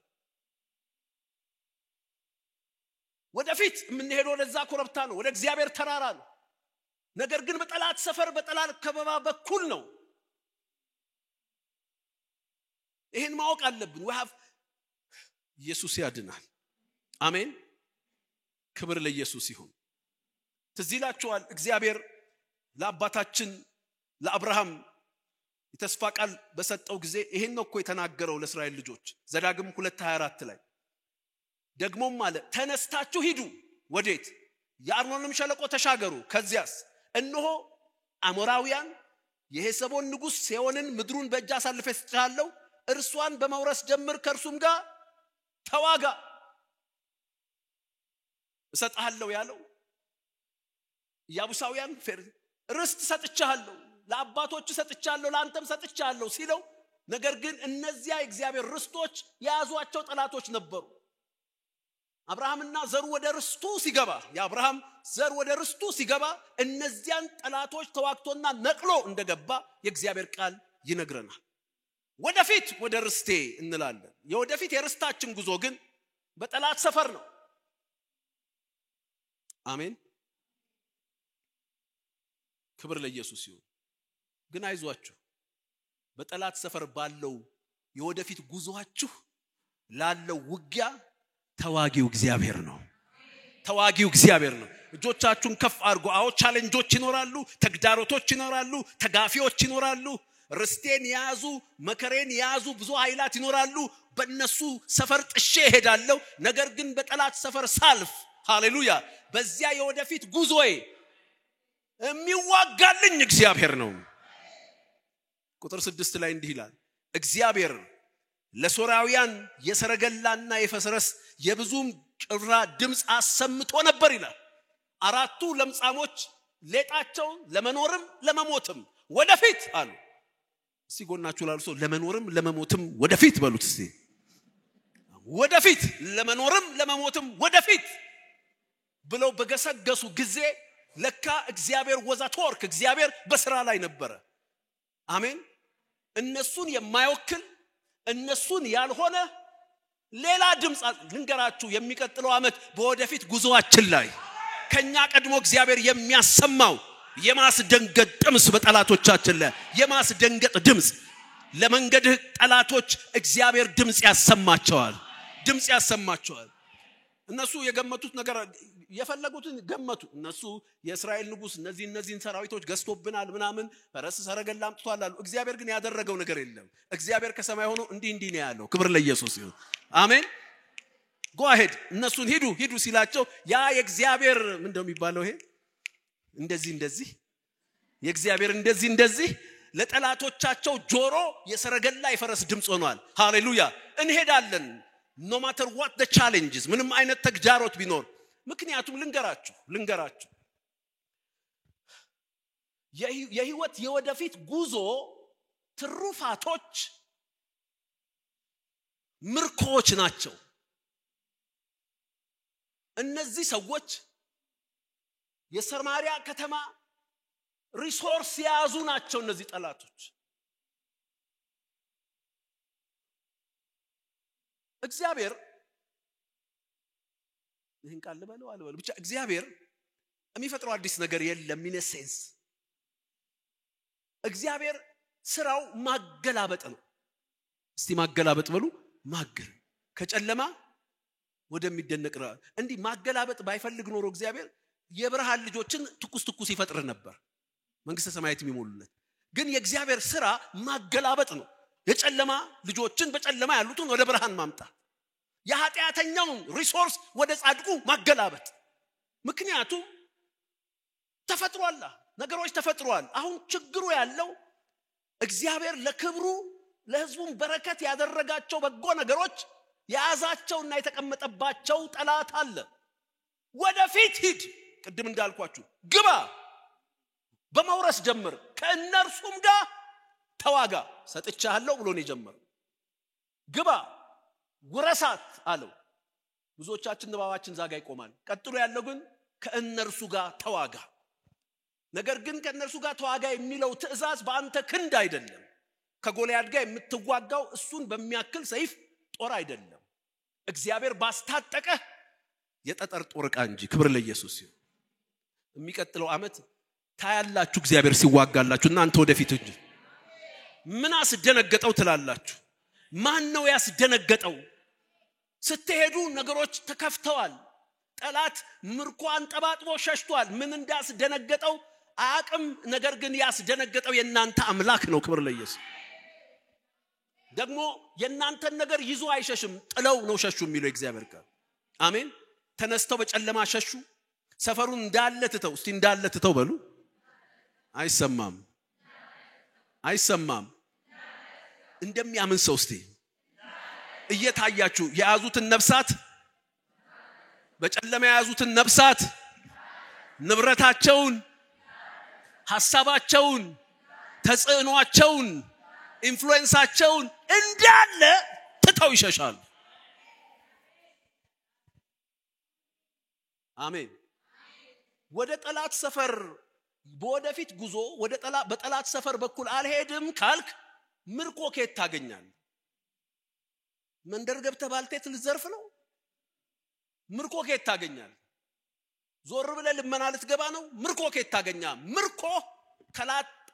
ወደፊት የምንሄደው ወደዛ ኮረብታ ነው፣ ወደ እግዚአብሔር ተራራ ነው። ነገር ግን በጠላት ሰፈር በጠላት ከበባ በኩል ነው። ይሄን ማወቅ አለብን። ኢየሱስ ያድናል። አሜን። ክብር ለኢየሱስ ይሁን። ትዝ ይላችኋል እግዚአብሔር ለአባታችን ለአብርሃም የተስፋ ቃል በሰጠው ጊዜ ይሄን ነው እኮ የተናገረው ለእስራኤል ልጆች ዘዳግም 2:24 ላይ ደግሞም ማለት ተነስታችሁ ሂዱ ወዴት? የአርኖንም ሸለቆ ተሻገሩ። ከዚያስ እነሆ አሞራውያን የሄሰቦን ንጉስ ሴዎንን ምድሩን በእጅ አሳልፌ ሰጥቻለሁ፣ እርሷን በመውረስ ጀምር፣ ከእርሱም ጋር ተዋጋ። እሰጥሃለሁ ያለው ያቡሳውያን ርስት ሰጥቻለሁ፣ ለአባቶች ሰጥቻለሁ፣ ለአንተም ሰጥቻለሁ ሲለው ነገር ግን እነዚያ የእግዚአብሔር ርስቶች ያዟቸው ጠላቶች ነበሩ። አብርሃምና ዘሩ ወደ ርስቱ ሲገባ የአብርሃም ዘር ወደ ርስቱ ሲገባ እነዚያን ጠላቶች ተዋክቶና ነቅሎ እንደገባ የእግዚአብሔር ቃል ይነግረናል። ወደፊት ወደ ርስቴ እንላለን። የወደፊት የርስታችን ጉዞ ግን በጠላት ሰፈር ነው። አሜን። ክብር ለኢየሱስ ይሁን። ግን አይዟችሁ በጠላት ሰፈር ባለው የወደፊት ጉዞአችሁ ላለው ውጊያ ተዋጊው እግዚአብሔር ነው። ተዋጊው እግዚአብሔር ነው። እጆቻችሁን ከፍ አድርጉ። አዎ ቻሌንጆች ይኖራሉ፣ ተግዳሮቶች ይኖራሉ፣ ተጋፊዎች ይኖራሉ። ርስቴን ያዙ መከሬን ያዙ ብዙ ኃይላት ይኖራሉ። በእነሱ ሰፈር ጥሼ እሄዳለሁ። ነገር ግን በጠላት ሰፈር ሳልፍ ሃሌሉያ በዚያ የወደፊት ጉዞዬ የሚዋጋልኝ እግዚአብሔር ነው። ቁጥር 6 ላይ እንዲህ ይላል እግዚአብሔር ለሶራውያን የሰረገላና የፈረስ የብዙም ጭፍራ ድምጽ አሰምቶ ነበር ይላል። አራቱ ለምጻሞች ሌጣቸው ለመኖርም ለመሞትም ወደፊት አሉ። እስቲ ጎናችሁ ላሉ ሰው ለመኖርም ለመሞትም ወደፊት በሉት እስቲ። ወደፊት ለመኖርም ለመሞትም ወደፊት ብለው በገሰገሱ ጊዜ ለካ እግዚአብሔር ወዛቶርክ እግዚአብሔር በስራ ላይ ነበር። አሜን። እነሱን የማይወክል እነሱን ያልሆነ ሌላ ድምጽ ልንገራችሁ። የሚቀጥለው አመት በወደፊት ጉዞአችን ላይ ከኛ ቀድሞ እግዚአብሔር የሚያሰማው የማስደንገጥ ድምጽ በጠላቶቻችን ላይ የማስደንገጥ ድምጽ ለመንገድህ ጠላቶች እግዚአብሔር ድምጽ ያሰማቸዋል። እነሱ የገመቱት ነገር የፈለጉትን ገመቱ። እነሱ የእስራኤል ንጉስ እነዚህን ሰራዊቶች ገዝቶብናል ምናምን ፈረስ ሰረገላ አምጥቷል አሉ። እግዚአብሔር ግን ያደረገው ነገር የለም። እግዚአብሔር ከሰማይ ሆኖ እንዲህ ነው ያለው። ክብር ለኢየሱስ ይሁን። አሜን። go ahead እነሱን ሂዱ ሲላቸው ያ የእግዚአብሔር ምንድነው የሚባለው? ይሄ እንደዚህ የእግዚአብሔር እንደዚህ ለጠላቶቻቸው ጆሮ የሰረገላ የፈረስ ድምጽ ሆኗል። ሃሌሉያ። እንሄዳለን no matter what the challenges ምንም አይነት ተግዳሮት ቢኖር። ምክንያቱም ልንገራችሁ የህይወት የወደፊት ጉዞ ትሩፋቶች ምርኮች ናቸው። እነዚህ ሰዎች የሰማርያ ከተማ ሪሶርስ ያዙ ናቸው። እነዚህ ጠላቶች እግዚአብሔር ይህን ቃል በለው ብቻ እግዚአብሔር የሚፈጥረው አዲስ ነገር የለም። in a sense እግዚአብሔር ስራው ማገላበጥ ነው። እስቲ ማገላበጥ በሉ። ማገል ከጨለማ ወደሚደነቅ እንዲህ ማገላበጥ ባይፈልግ ኖሮ እግዚአብሔር የብርሃን ልጆችን ትኩስ ይፈጥር ነበር መንግስተ ሰማያት የሚሞሉለት። ግን የእግዚአብሔር ስራ ማገላበጥ ነው። የጨለማ ልጆችን በጨለማ ያሉትን ወደ ብርሃን ማምጣት፣ የኃጢአተኛውን ሪሶርስ ወደ ጻድቁ ማገላበጥ። ምክንያቱም ተፈጥሯል፣ ነገሮች ተፈጥሯል። አሁን ችግሩ ያለው እግዚአብሔር ለክብሩ ለህዝቡን በረከት ያደረጋቸው በጎ ነገሮች ያዛቸውና የተቀመጠባቸው ጠላት አለ። ወደፊት ሂድ፣ ቅድም እንዳልኳችሁ ግባ፣ በመውረስ ጀምር፣ ከእነርሱም ጋር ተዋጋ ሰጥቻለሁ ብሎ ነው የጀመረው። ግባ ውረሳት አለው። ብዙዎቻችን ንባባችን ዛጋ ይቆማል። ቀጥሎ ያለው ግን ከእነርሱ ጋር ተዋጋ። ነገር ግን ከእነርሱ ጋር ተዋጋ የሚለው ትእዛዝ በአንተ ክንድ አይደለም። ከጎልያድ ጋር የምትዋጋው እሱን በሚያክል ሰይፍ ጦር አይደለም። እግዚአብሔር ባስታጠቀ የጠጠር ጦር ዕቃ እንጂ። ክብር ለኢየሱስ ይሁን። የሚቀጥለው ዓመት ታያላችሁ እግዚአብሔር ሲዋጋላችሁ። እናንተ ወደፊት እንጂ ምን አስደነገጠው ትላላችሁ? ማን ነው ያስደነገጠው? ስትሄዱ ነገሮች ተከፍተዋል። ጠላት ምርኳን ጠባጥቦ ሸሽቷል። ምን እንዳስደነገጠው አያቅም። ነገር ግን ያስደነገጠው የእናንተ አምላክ ነው። ክብር ለኢየሱስ። ደግሞ የእናንተን ነገር ይዞ አይሸሽም፣ ጥለው ነው ሸሹ የሚለው እግዚአብሔር ቃል። አሜን። ተነስተው በጨለማ ሸሹ። ሰፈሩን እንዳለ ትተው በሉ። አይሰማም። እንደሚያምን ሰው እስቲ እየታያችሁ የያዙትን ነፍሳት፣ በጨለማ የያዙትን ነፍሳት፣ ንብረታቸውን፣ ሐሳባቸውን፣ ተጽዕኖአቸውን፣ ኢንፍሉዌንሳቸውን እንዳለ ትተው ይሸሻሉ። አሜን። ወደ ጠላት ሰፈር በወደፊት ጉዞ በጠላት ሰፈር በኩል አልሄድም ካልክ ምርኮ ከየት ታገኛለህ? መንደር ገብተህ ባልቴት ልትዘርፍ ነው? ምርኮ ከየት ታገኛለህ? ዞር ብለህ ልመና ልትገባ ነው? ምርኮ ከየት ታገኛለህ?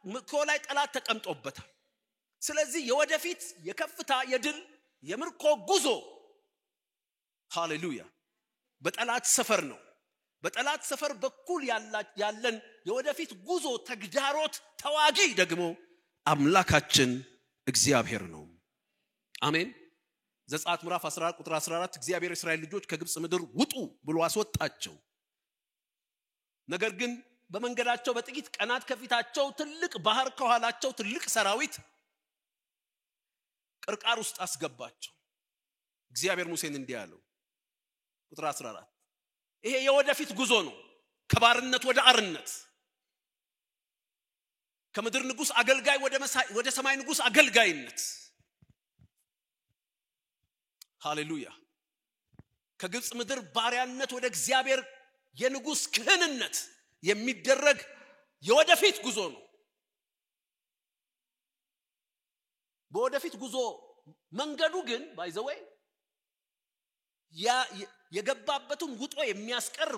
ምርኮ ላይ ጠላት ተቀምጦበታል። ስለዚህ የወደፊት የከፍታ የድል የምርኮ ጉዞ ሃሌሉያ በጠላት ሰፈር ነው። በጠላት ሰፈር በኩል ያለን የወደፊት ጉዞ ተግዳሮት ተዋጊ ደግሞ አምላካችን እግዚአብሔር ነው። አሜን። ዘጸአት ምዕራፍ 14 ቁጥር 14 እግዚአብሔር እስራኤል ልጆች ከግብጽ ምድር ውጡ ብሎ አስወጣቸው። ነገር ግን በመንገዳቸው በጥቂት ቀናት ከፊታቸው ትልቅ ባህር ከኋላቸው ትልቅ ሰራዊት ቅርቃር ውስጥ አስገባቸው። እግዚአብሔር ሙሴን እንዲህ አለው ቁጥር 14 ይሄ የወደፊት ጉዞ ነው። ከባርነት ወደ አርነት፣ ከምድር ንጉስ አገልጋይ ወደ ሰማይ ንጉስ አገልጋይነት። ሃሌሉያ። ከግብጽ ምድር ባሪያነት ወደ እግዚአብሔር የንጉስ ክህንነት የሚደረግ የወደፊት ጉዞ ነው። በወደፊት ጉዞ መንገዱ ግን ባይ ዘ ዌይ የገባበቱን ውጦ የሚያስቀር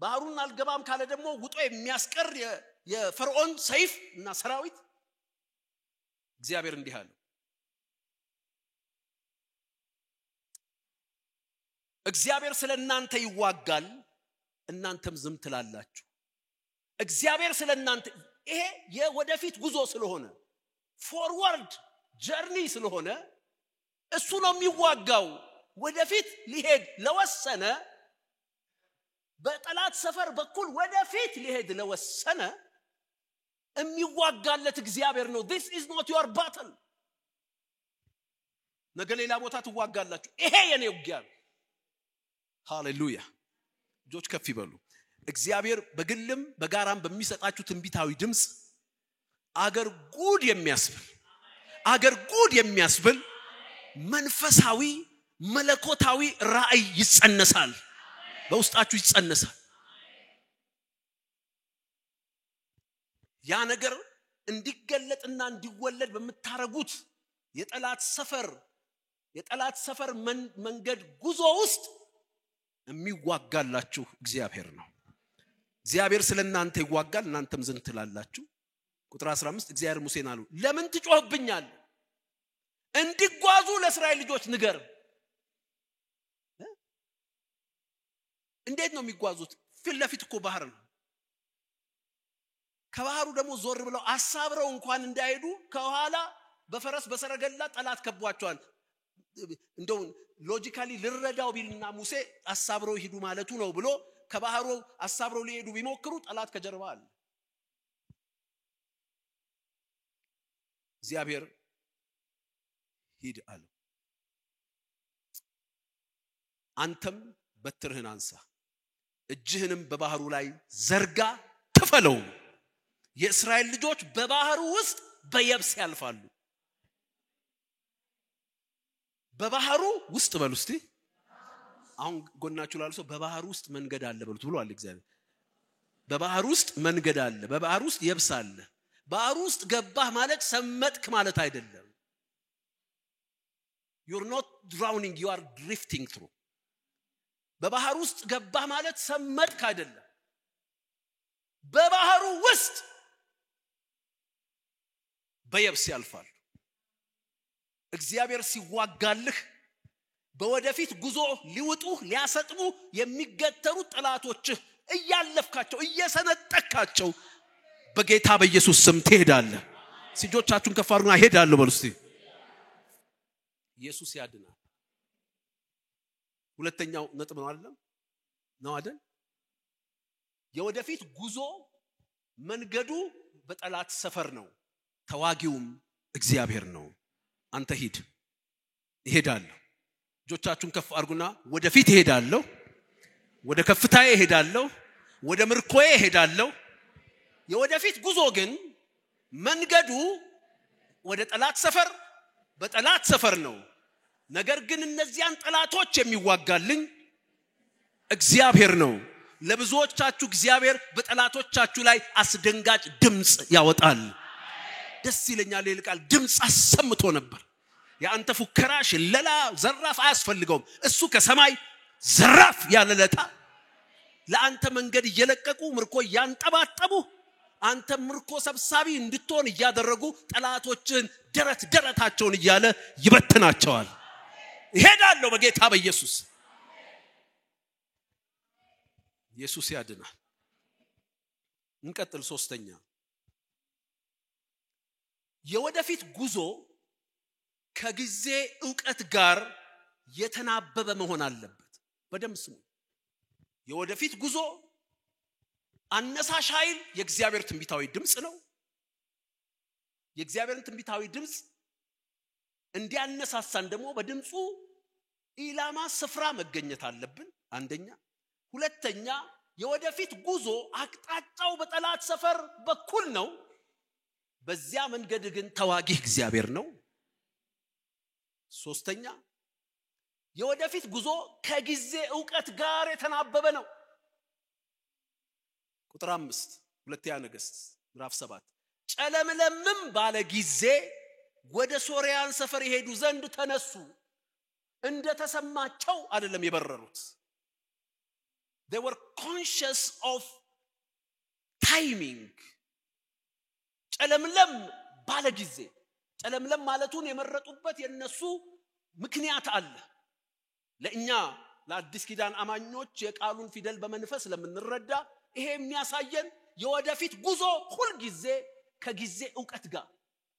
ባህሩን አልገባም ካለ ደግሞ ውጦ የሚያስቀር የፈርዖን ሰይፍ እና ሰራዊት። እግዚአብሔር እንዲህ አለ፣ እግዚአብሔር ስለናንተ ይዋጋል፣ እናንተም ዝም ትላላችሁ። እግዚአብሔር ስለናንተ ይሄ የወደፊት ጉዞ ስለሆነ ፎርዋርድ ጀርኒ ስለሆነ እሱ ነው የሚዋጋው። ወደፊት ሊሄድ ለወሰነ በጠላት ሰፈር በኩል ወደፊት ሊሄድ ለወሰነ የሚዋጋለት እግዚአብሔር ነው this is not your battle ነገ ሌላ ቦታ ትዋጋላችሁ ይሄ የኔ ውጊያ ሃሌሉያ ጆች ከፍ ይበሉ እግዚአብሔር በግልም በጋራም በሚሰጣችሁ ትንቢታዊ ድምጽ አገር ጉድ የሚያስብል መንፈሳዊ መለኮታዊ ራእይ ይጸነሳል በውስጣችሁ ይጸነሳል ያ ነገር እንዲገለጥና እንዲወለድ በመታረጉት የጠላት ሰፈር መንገድ ጉዞ ውስጥ የሚዋጋላችሁ እግዚአብሔር ነው እግዚአብሔር ስለናንተ ይዋጋል እናንተም ዝም ትላላችሁ ቁጥር 15 እግዚአብሔር ሙሴን አሉ ለምን ትጮህብኛል እንዲጓዙ ለእስራኤል ልጆች ንገር እንዴት ነው የሚጓዙት ፊት ለፊት እኮ ባህር ነው ከባህሩ ደግሞ ዞር ብለው አሳብረው እንኳን እንዳይሄዱ ከኋላ በፈረስ በሰረገላ ጠላት ከቧቸዋል እንደው ሎጂካሊ ልረዳው ቢልና ሙሴ አሳብረው ይሄዱ ማለቱ ነው ብሎ ከባህሩ አሳብረው ሊሄዱ ቢሞክሩ ጠላት ከጀርባ አለ እግዚአብሔር ሂድ አለ አንተም በትርህን አንሳ እጅህንም በባህሩ ላይ ዘርጋ ክፈለው የእስራኤል ልጆች በባህሩ ውስጥ በየብስ ያልፋሉ በባህሩ ውስጥ በሉስቲ አሁን ጎናችሁ ላልሶ በባህሩ ውስጥ መንገድ አለ በሉት ብሏል እግዚአብሔር በባህሩ ውስጥ መንገድ አለ በባህሩ ውስጥ የብስ አለ ባህሩ ውስጥ ገባህ ማለት ሰመጥክ ማለት አይደለም you're not drowning you are drifting through በባህሩ ውስጥ ገባህ ማለት ሰመጥክ አይደለም በባህሩ ውስጥ በየብስ ያልፋል እግዚአብሔር ሲዋጋልህ በወደፊት ጉዞ ሊወጡ ሊያሰጥሙ የሚገተሩ ጠላቶችህ እያለፍካቸው እየሰነጠካቸው በጌታ በኢየሱስ ስም ትሄዳለህ ሲጆቻችሁን ከፍ አድርጉና ሄዳለሁ በሉ እስቲ ኢየሱስ ያድናል ሁለተኛው ነጥብ ነው አይደል የወደፊት ጉዞ መንገዱ በጠላት ሰፈር ነው ተዋጊውም እግዚአብሔር ነው አንተ ሂድ ይሄዳለሁ ጆቻችሁን ከፍ አድርጉና ወደፊት ይሄዳለሁ ወደ ከፍታዬ ይሄዳለሁ ወደ ምርኮዬ ይሄዳለሁ የወደፊት ጉዞ ግን መንገዱ ወደ ጠላት ሰፈር በጠላት ሰፈር ነው ነገር ግን እነዚያን ጠላቶች የሚዋጋልኝ እግዚአብሔር ነው ለብዙዎቻችሁ እግዚአብሔር በጠላቶቻችሁ ላይ አስደንጋጭ ድምጽ ያወጣል ደስ ይለኛል ይልቃል ድምጽ አሰምቶ ነበር ያንተ ፉከራሽ ለላ ዘራፍ አያስፈልገውም እሱ ከሰማይ ዘራፍ ያለለታ ለአንተ መንገድ እየለቀቁ ምርኮ ያንጠባጠቡ አንተ ምርኮ ሰብሳቢ እንድትሆን ያደረጉ ጠላቶችን ደረታቸውን እያለ ይበትናቸዋል ይሄዳለሁ በጌታ በኢየሱስ ኢየሱስ ያድናል እንቀጥል ሶስተኛ የወደፊት ጉዞ ከጊዜ ዕውቀት ጋር የተናበበ መሆን አለበት በደም ስሙ የወደፊት ጉዞ አነሳሽ ኃይል የእግዚአብሔር ትንቢታዊ ድምጽ ነው የእግዚአብሔርን ትንቢታዊ ድምጽ እንዲያነሳሳን ደግሞ በድምጹ ኢላማ ስፍራ መገኘት አለብን አንደኛ ሁለተኛ የወደፊት ጉዞ አቅጣጫው በጠላት ሰፈር በኩል ነው በዚያ መንገድ ግን ተዋጊ እግዚአብሔር ነው ሶስተኛ የወደፊት ጉዞ ከጊዜ ዕውቀት ጋር የተናበበ ነው ቁጥር 5 ሁለተኛ ነገሥት ምዕራፍ 7 ጨለምለምም ባለ ጊዜ ወደ ሶርያን ሰፈር ይሄዱ ዘንድ ተነሱ እንደ ተሰማቸው አይደለም የበረሩት they were conscious of timing ጨለምለም ባለ ጊዜ ጨለምለም ማለቱን የመረጡበት የነሱ ምክንያት አለ ለእኛ ለአዲስ ኪዳን አማኞች የቃሉን ፊደል በመንፈስ ለምንረዳ ይሄ የሚያሳየን የወደፊት ጉዞ ሁሉ ጊዜ ከጊዜ ዕውቀት ጋር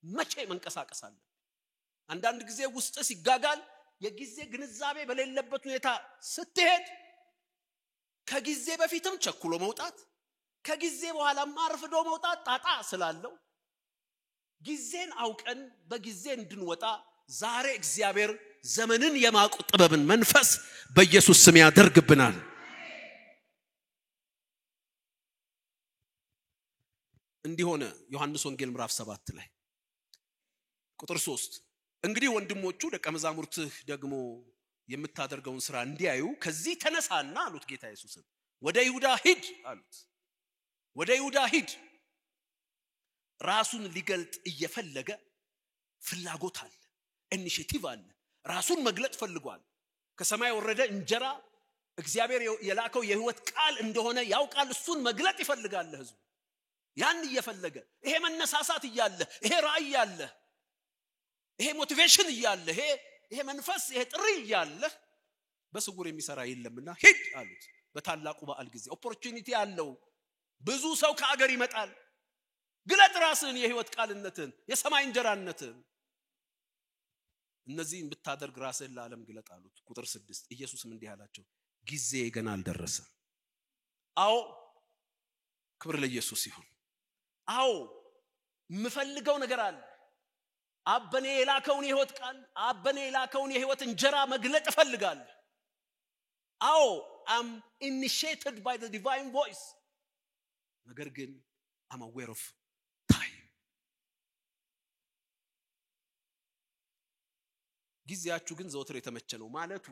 መቼ መንቀሳቀስ አለ አንዳንድ ጊዜ ውስጥ ሲጋጋል የጊዜ ግንዛቤ በሌለበት ሁኔታ ስትሄድ ከጊዜ በፊትም ቸኩሎ መውጣት ከጊዜ በኋላ ማርፍዶ መውጣት ጣጣ ስላለው ጊዜን አውቀን በጊዜ እንድንወጣ ዛሬ እግዚአብሔር ዘመንን የማቁ ጥበብን መንፈስ በኢየሱስ ስም ያደርግብናል። እንዲሆነ ዮሐንስ ወንጌል ምዕራፍ 7 ላይ ቁጥር 3 እንግዲህ ወንድሞቹ ደቀ መዛሙርትህ ደግሞ የምታደርገውን ሥራ እንዲያዩ ከዚህ ተነሳና አሉት ጌታ ኢየሱስን ወደ ይሁዳ ሂድ አሉት። ወደ ይሁዳ ሂድ። ራሱን ሊገልጥ እየፈለገ ፍላጎት አለ፣ ኢኒሺየቲቭ አለ። ራሱን መግለጥ ፈልጓል። ከሰማይ ወረደ እንጀራ እግዚአብሔር የላከው የሕይወት ቃል እንደሆነ ያውቃል። እሱን መግለጥ ይፈልጋል ህዝቡ። ያን እየፈለገ ይሄ መነሳሳት እያለ ይሄ ራእይ ያለ ይሄ ሞቲቬሽን እያለ ይሄ መንፈስ ይሄ ጥሪ እያለ በስውር የሚሰራ የለምና ሂድ አሉት። በታላቁ በዓል ጊዜ ኦፖርቹኒቲ ያለው ብዙ ሰው ከአገር ይመጣል። ግለጥ ራስን የሕይወት ቃልነትን የሰማይ እንጀራነትን እነዚህን ብታደርግ ራስን ለዓለም ግለጥ አሉት። ቁጥር 6 ኢየሱስም እንዲህ አላቸው ጊዜ ገና አልደረሰም። አዎ ክብር ለኢየሱስ ይሁን። አዎ ምፈልገው ነገር አለ። አበኔ የላከውን የሕይወት ቃል አበኔ የላከውን የሕይወት እንጀራ መግለጥ እፈልጋለሁ። አዎ I'm initiated by the divine voice. ነገር ግን I'm aware of time. ጊዜያችሁ ግን ዘወትር የተመቸ ነው ማለቱ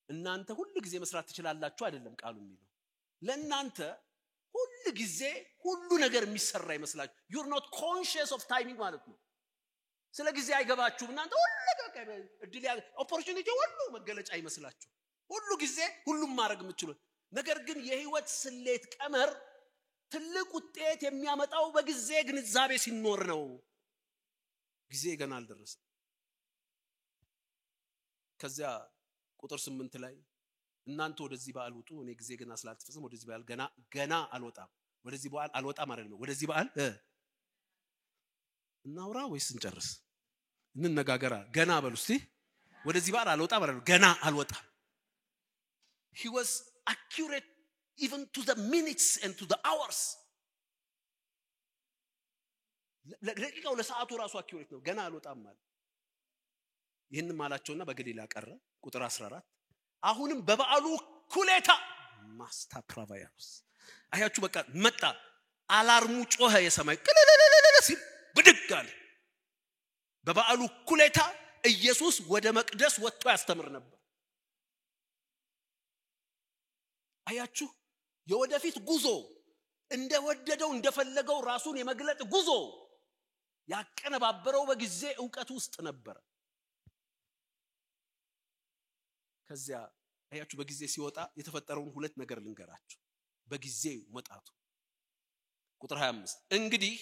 እናንተ ሁሉ ጊዜ መስራት ትችላላችሁ አይደለም ቃሉ የሚለው። ለእናንተ ሁሉ ጊዜ ሁሉ ነገር የሚሰራ ይመስላችሁ you're not conscious of timing ማለት ነው። ስለ ጊዜ አይገባችሁም። እናንተ ሁሉ ነገር እድል ኦፖርቹኒቲ ሁሉ መገለጫ ይመስላችሁ ሁሉ ጊዜ ሁሉም ማድረግ የምትችሉ። ነገር ግን የሕይወት ስሌት ቀመር ትልቅ ውጤት የሚያመጣው በጊዜ ግንዛቤ ሲኖር ነው። ጊዜ ገና አልደረሰም። ከዚያ ቁጥር 8 ላይ እናንተ ወደዚህ በዓል ውጡ እኔ ጊዜ ገና ስላልተፈጸመ ወደዚህ በዓል ገና አልወጣም። ወደዚህ በዓል አልወጣም ማለት ነው። ወደዚህ በዓል እናውራ ወይስ እንጨርስ? እንነጋገራ። ገና በሉ እስቲ። ወደዚህ በዓል አልወጣም ማለት ነው። ገና አልወጣም። He was accurate even to the minutes and to the hours. ለደቂቃው ለሰዓቱ ራሱ accurate ነው። ገና አልወጣም ማለት ይሄንን ማላቸውና በገሊላ ቀረ። ቁጥር 14 አሁንም በበዓሉ ኩሌታ ማስታ ፕራቫያስ አያችሁ በቃ መጣ። አላርሙ ጮኸ። የሰማይ ሲል ብድግ አለ። በበዓሉ ኩሌታ ኢየሱስ ወደ መቅደስ ወጥቶ ያስተምር ነበር። አያችሁ የወደፊት ጉዞ እንደወደደው እንደፈለገው ራሱን የመግለጥ ጉዞ ያቀነባበረው በጊዜ ዕውቀት ውስጥ ነበር። ከዚያ አያችሁ በጊዜ ሲወጣ የተፈጠረውን ሁለት ነገር ልንገራችሁ። በጊዜ መጣቱ ቁጥር 25 እንግዲህ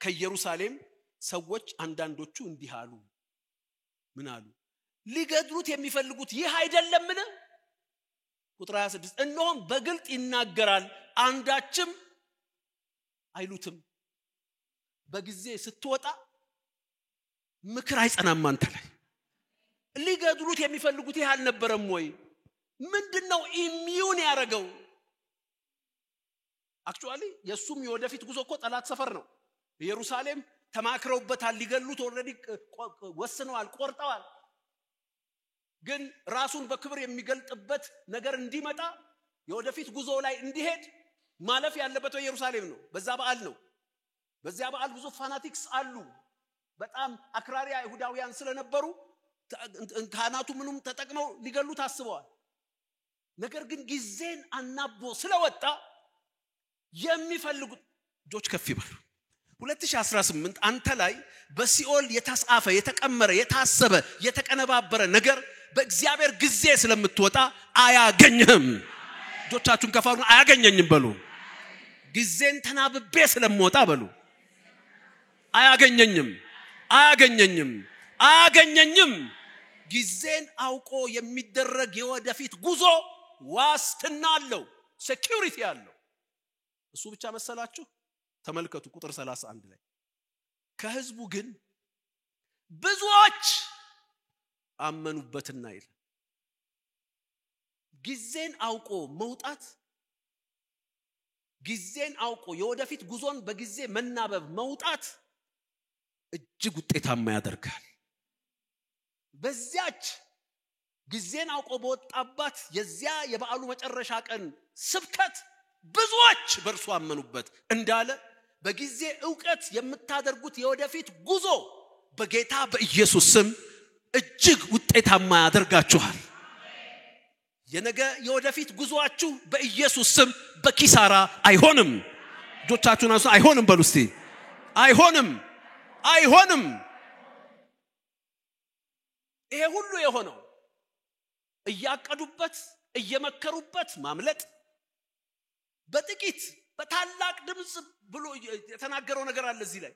ከኢየሩሳሌም ሰዎች አንዳንዶቹ እንዲህ አሉ። ምን አሉ? ሊገድሉት የሚፈልጉት ይህ አይደለምን? ቁጥር 26 እነሆም በግልጥ ይናገራል አንዳችም አይሉትም። በጊዜ ስትወጣ ምክር አይጸናም አንተ ላይ። ሊገድሉት የሚፈልጉት ይህ አልነበረም ወይ? ምንድነው ኢሚዩን ያረጋው? አክቹአሊ የሱም የወደፊት ጉዞ እኮ ጠላት ሰፈር ነው። ኢየሩሳሌም ተማክረውበታል። ሊገሉት ኦሬዲ ወስነዋል፣ ቆርጠዋል። ግን ራሱን በክብር የሚገልጥበት ነገር እንዲመጣ የወደፊት ጉዞ ላይ እንዲሄድ ማለፍ ያለበት ኢየሩሳሌም ነው። በዛ በዓል ነው። በዚያ በዓል ብዙ ፋናቲክስ አሉ። በጣም አክራሪ አይሁዳውያን ስለነበሩ ካህናቱ ምንም ተጠቅመው ሊገሉት አስበዋል። ነገር ግን ጊዜን አናቦ ስለወጣ የሚፈልጉት እጆች ከፍ ይበሉ። 2018 አንተ ላይ በሲኦል የተጻፈ የተቀመረ የታሰበ የተቀነባበረ ነገር በእግዚአብሔር ጊዜ ስለምትወጣ አያገኝህም። እጆቻችሁን ከፍ አድርጉ። አያገኘኝም በሉ። ጊዜን ተናብቤ ስለምወጣ በሉ። አያገኘኝም፣ አያገኘኝም፣ አያገኘኝም። ጊዜን አውቆ የሚደረግ የወደፊት ጉዞ ዋስትና አለው፣ ሴኩሪቲ አለው። እሱ ብቻ መሰላችሁ? ተመልከቱ ቁጥር 31 ላይ ከህዝቡ ግን ብዙዎች አመኑበትና ይላል። ጊዜን አውቆ መውጣት ጊዜን አውቆ የወደፊት ጉዞን በጊዜ መናበብ መውጣት እጅግ ውጤታማ ያደርጋል። በዚያች ጊዜን አውቆ በወጣባት የዚያ የበዓሉ መጨረሻ ቀን ስብከት ብዙዎች በእርሱ አመኑበት እንዳለ በጊዜ ዕውቀት የምታደርጉት የወደፊት ጉዞ በጌታ በኢየሱስ ስም እጅግ ውጤታማ ያደርጋችኋል። የነገ የወደፊት ጉዞአችሁ በኢየሱስ ስም በኪሳራ አይሆንም። እጆቻችሁን አንሱ። አይሆንም በሉ እስቲ። አይሆንም። ይሄ ሁሉ የሆነው እያቀዱበት እየመከሩበት ማምለጥ በጥቂት በታላቅ ድምጽ ብሎ የተናገረው ነገር አለ እዚህ ላይ።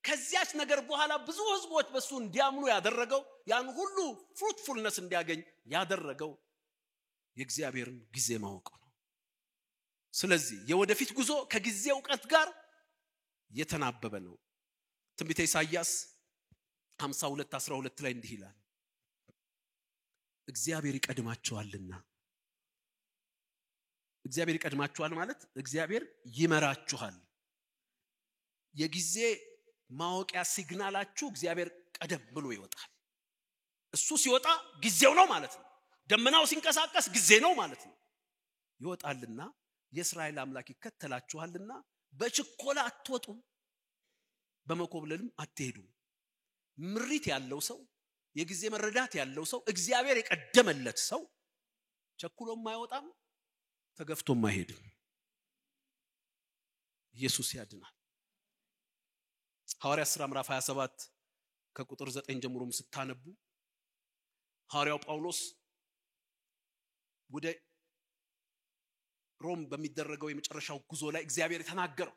ከዚያች ነገር በኋላ ብዙ ህዝቦች በሱ እንዲያምኑ ያደረገው ያን ሁሉ ፍሩትፉልነስ እንዲያገኝ ያደረገው የእግዚአብሔርን ጊዜ ማወቅ ነው። ስለዚህ የወደፊት ጉዞ ከጊዜ ዕውቀት ጋር የተናበበ ነው። ትንቢተ ኢሳይያስ 52:12 ላይ እንዲህ ይላል፣ እግዚአብሔር ይቀድማቸዋልና። እግዚአብሔር ይቀድማቸዋል ማለት እግዚአብሔር ይመራችኋል። የጊዜ ማወቂያ ሲግናላችሁ እግዚአብሔር ቀደም ብሎ ይወጣል። እሱ ሲወጣ ጊዜው ነው ማለት ነው። ደመናው ሲንቀሳቀስ ጊዜ ነው ማለት ነው። ይወጣልና የእስራኤል አምላክ ይከተላችኋልና በችኮላ አትወጡም፣ በመኮብለልም አትሄዱም። ምሪት ያለው ሰው፣ የጊዜ መረዳት ያለው ሰው፣ እግዚአብሔር የቀደመለት ሰው ቸኩሎም አይወጣም፣ ተገፍቶም አይሄድም። ኢየሱስ ያድናል። ሐዋርያት ሥራ ምዕራፍ 27 ከቁጥር 9 ጀምሮም ስታነቡ ሐዋርያው ጳውሎስ ወደ ሮም በሚደረገው የመጨረሻው ጉዞ ላይ እግዚአብሔር የተናገረው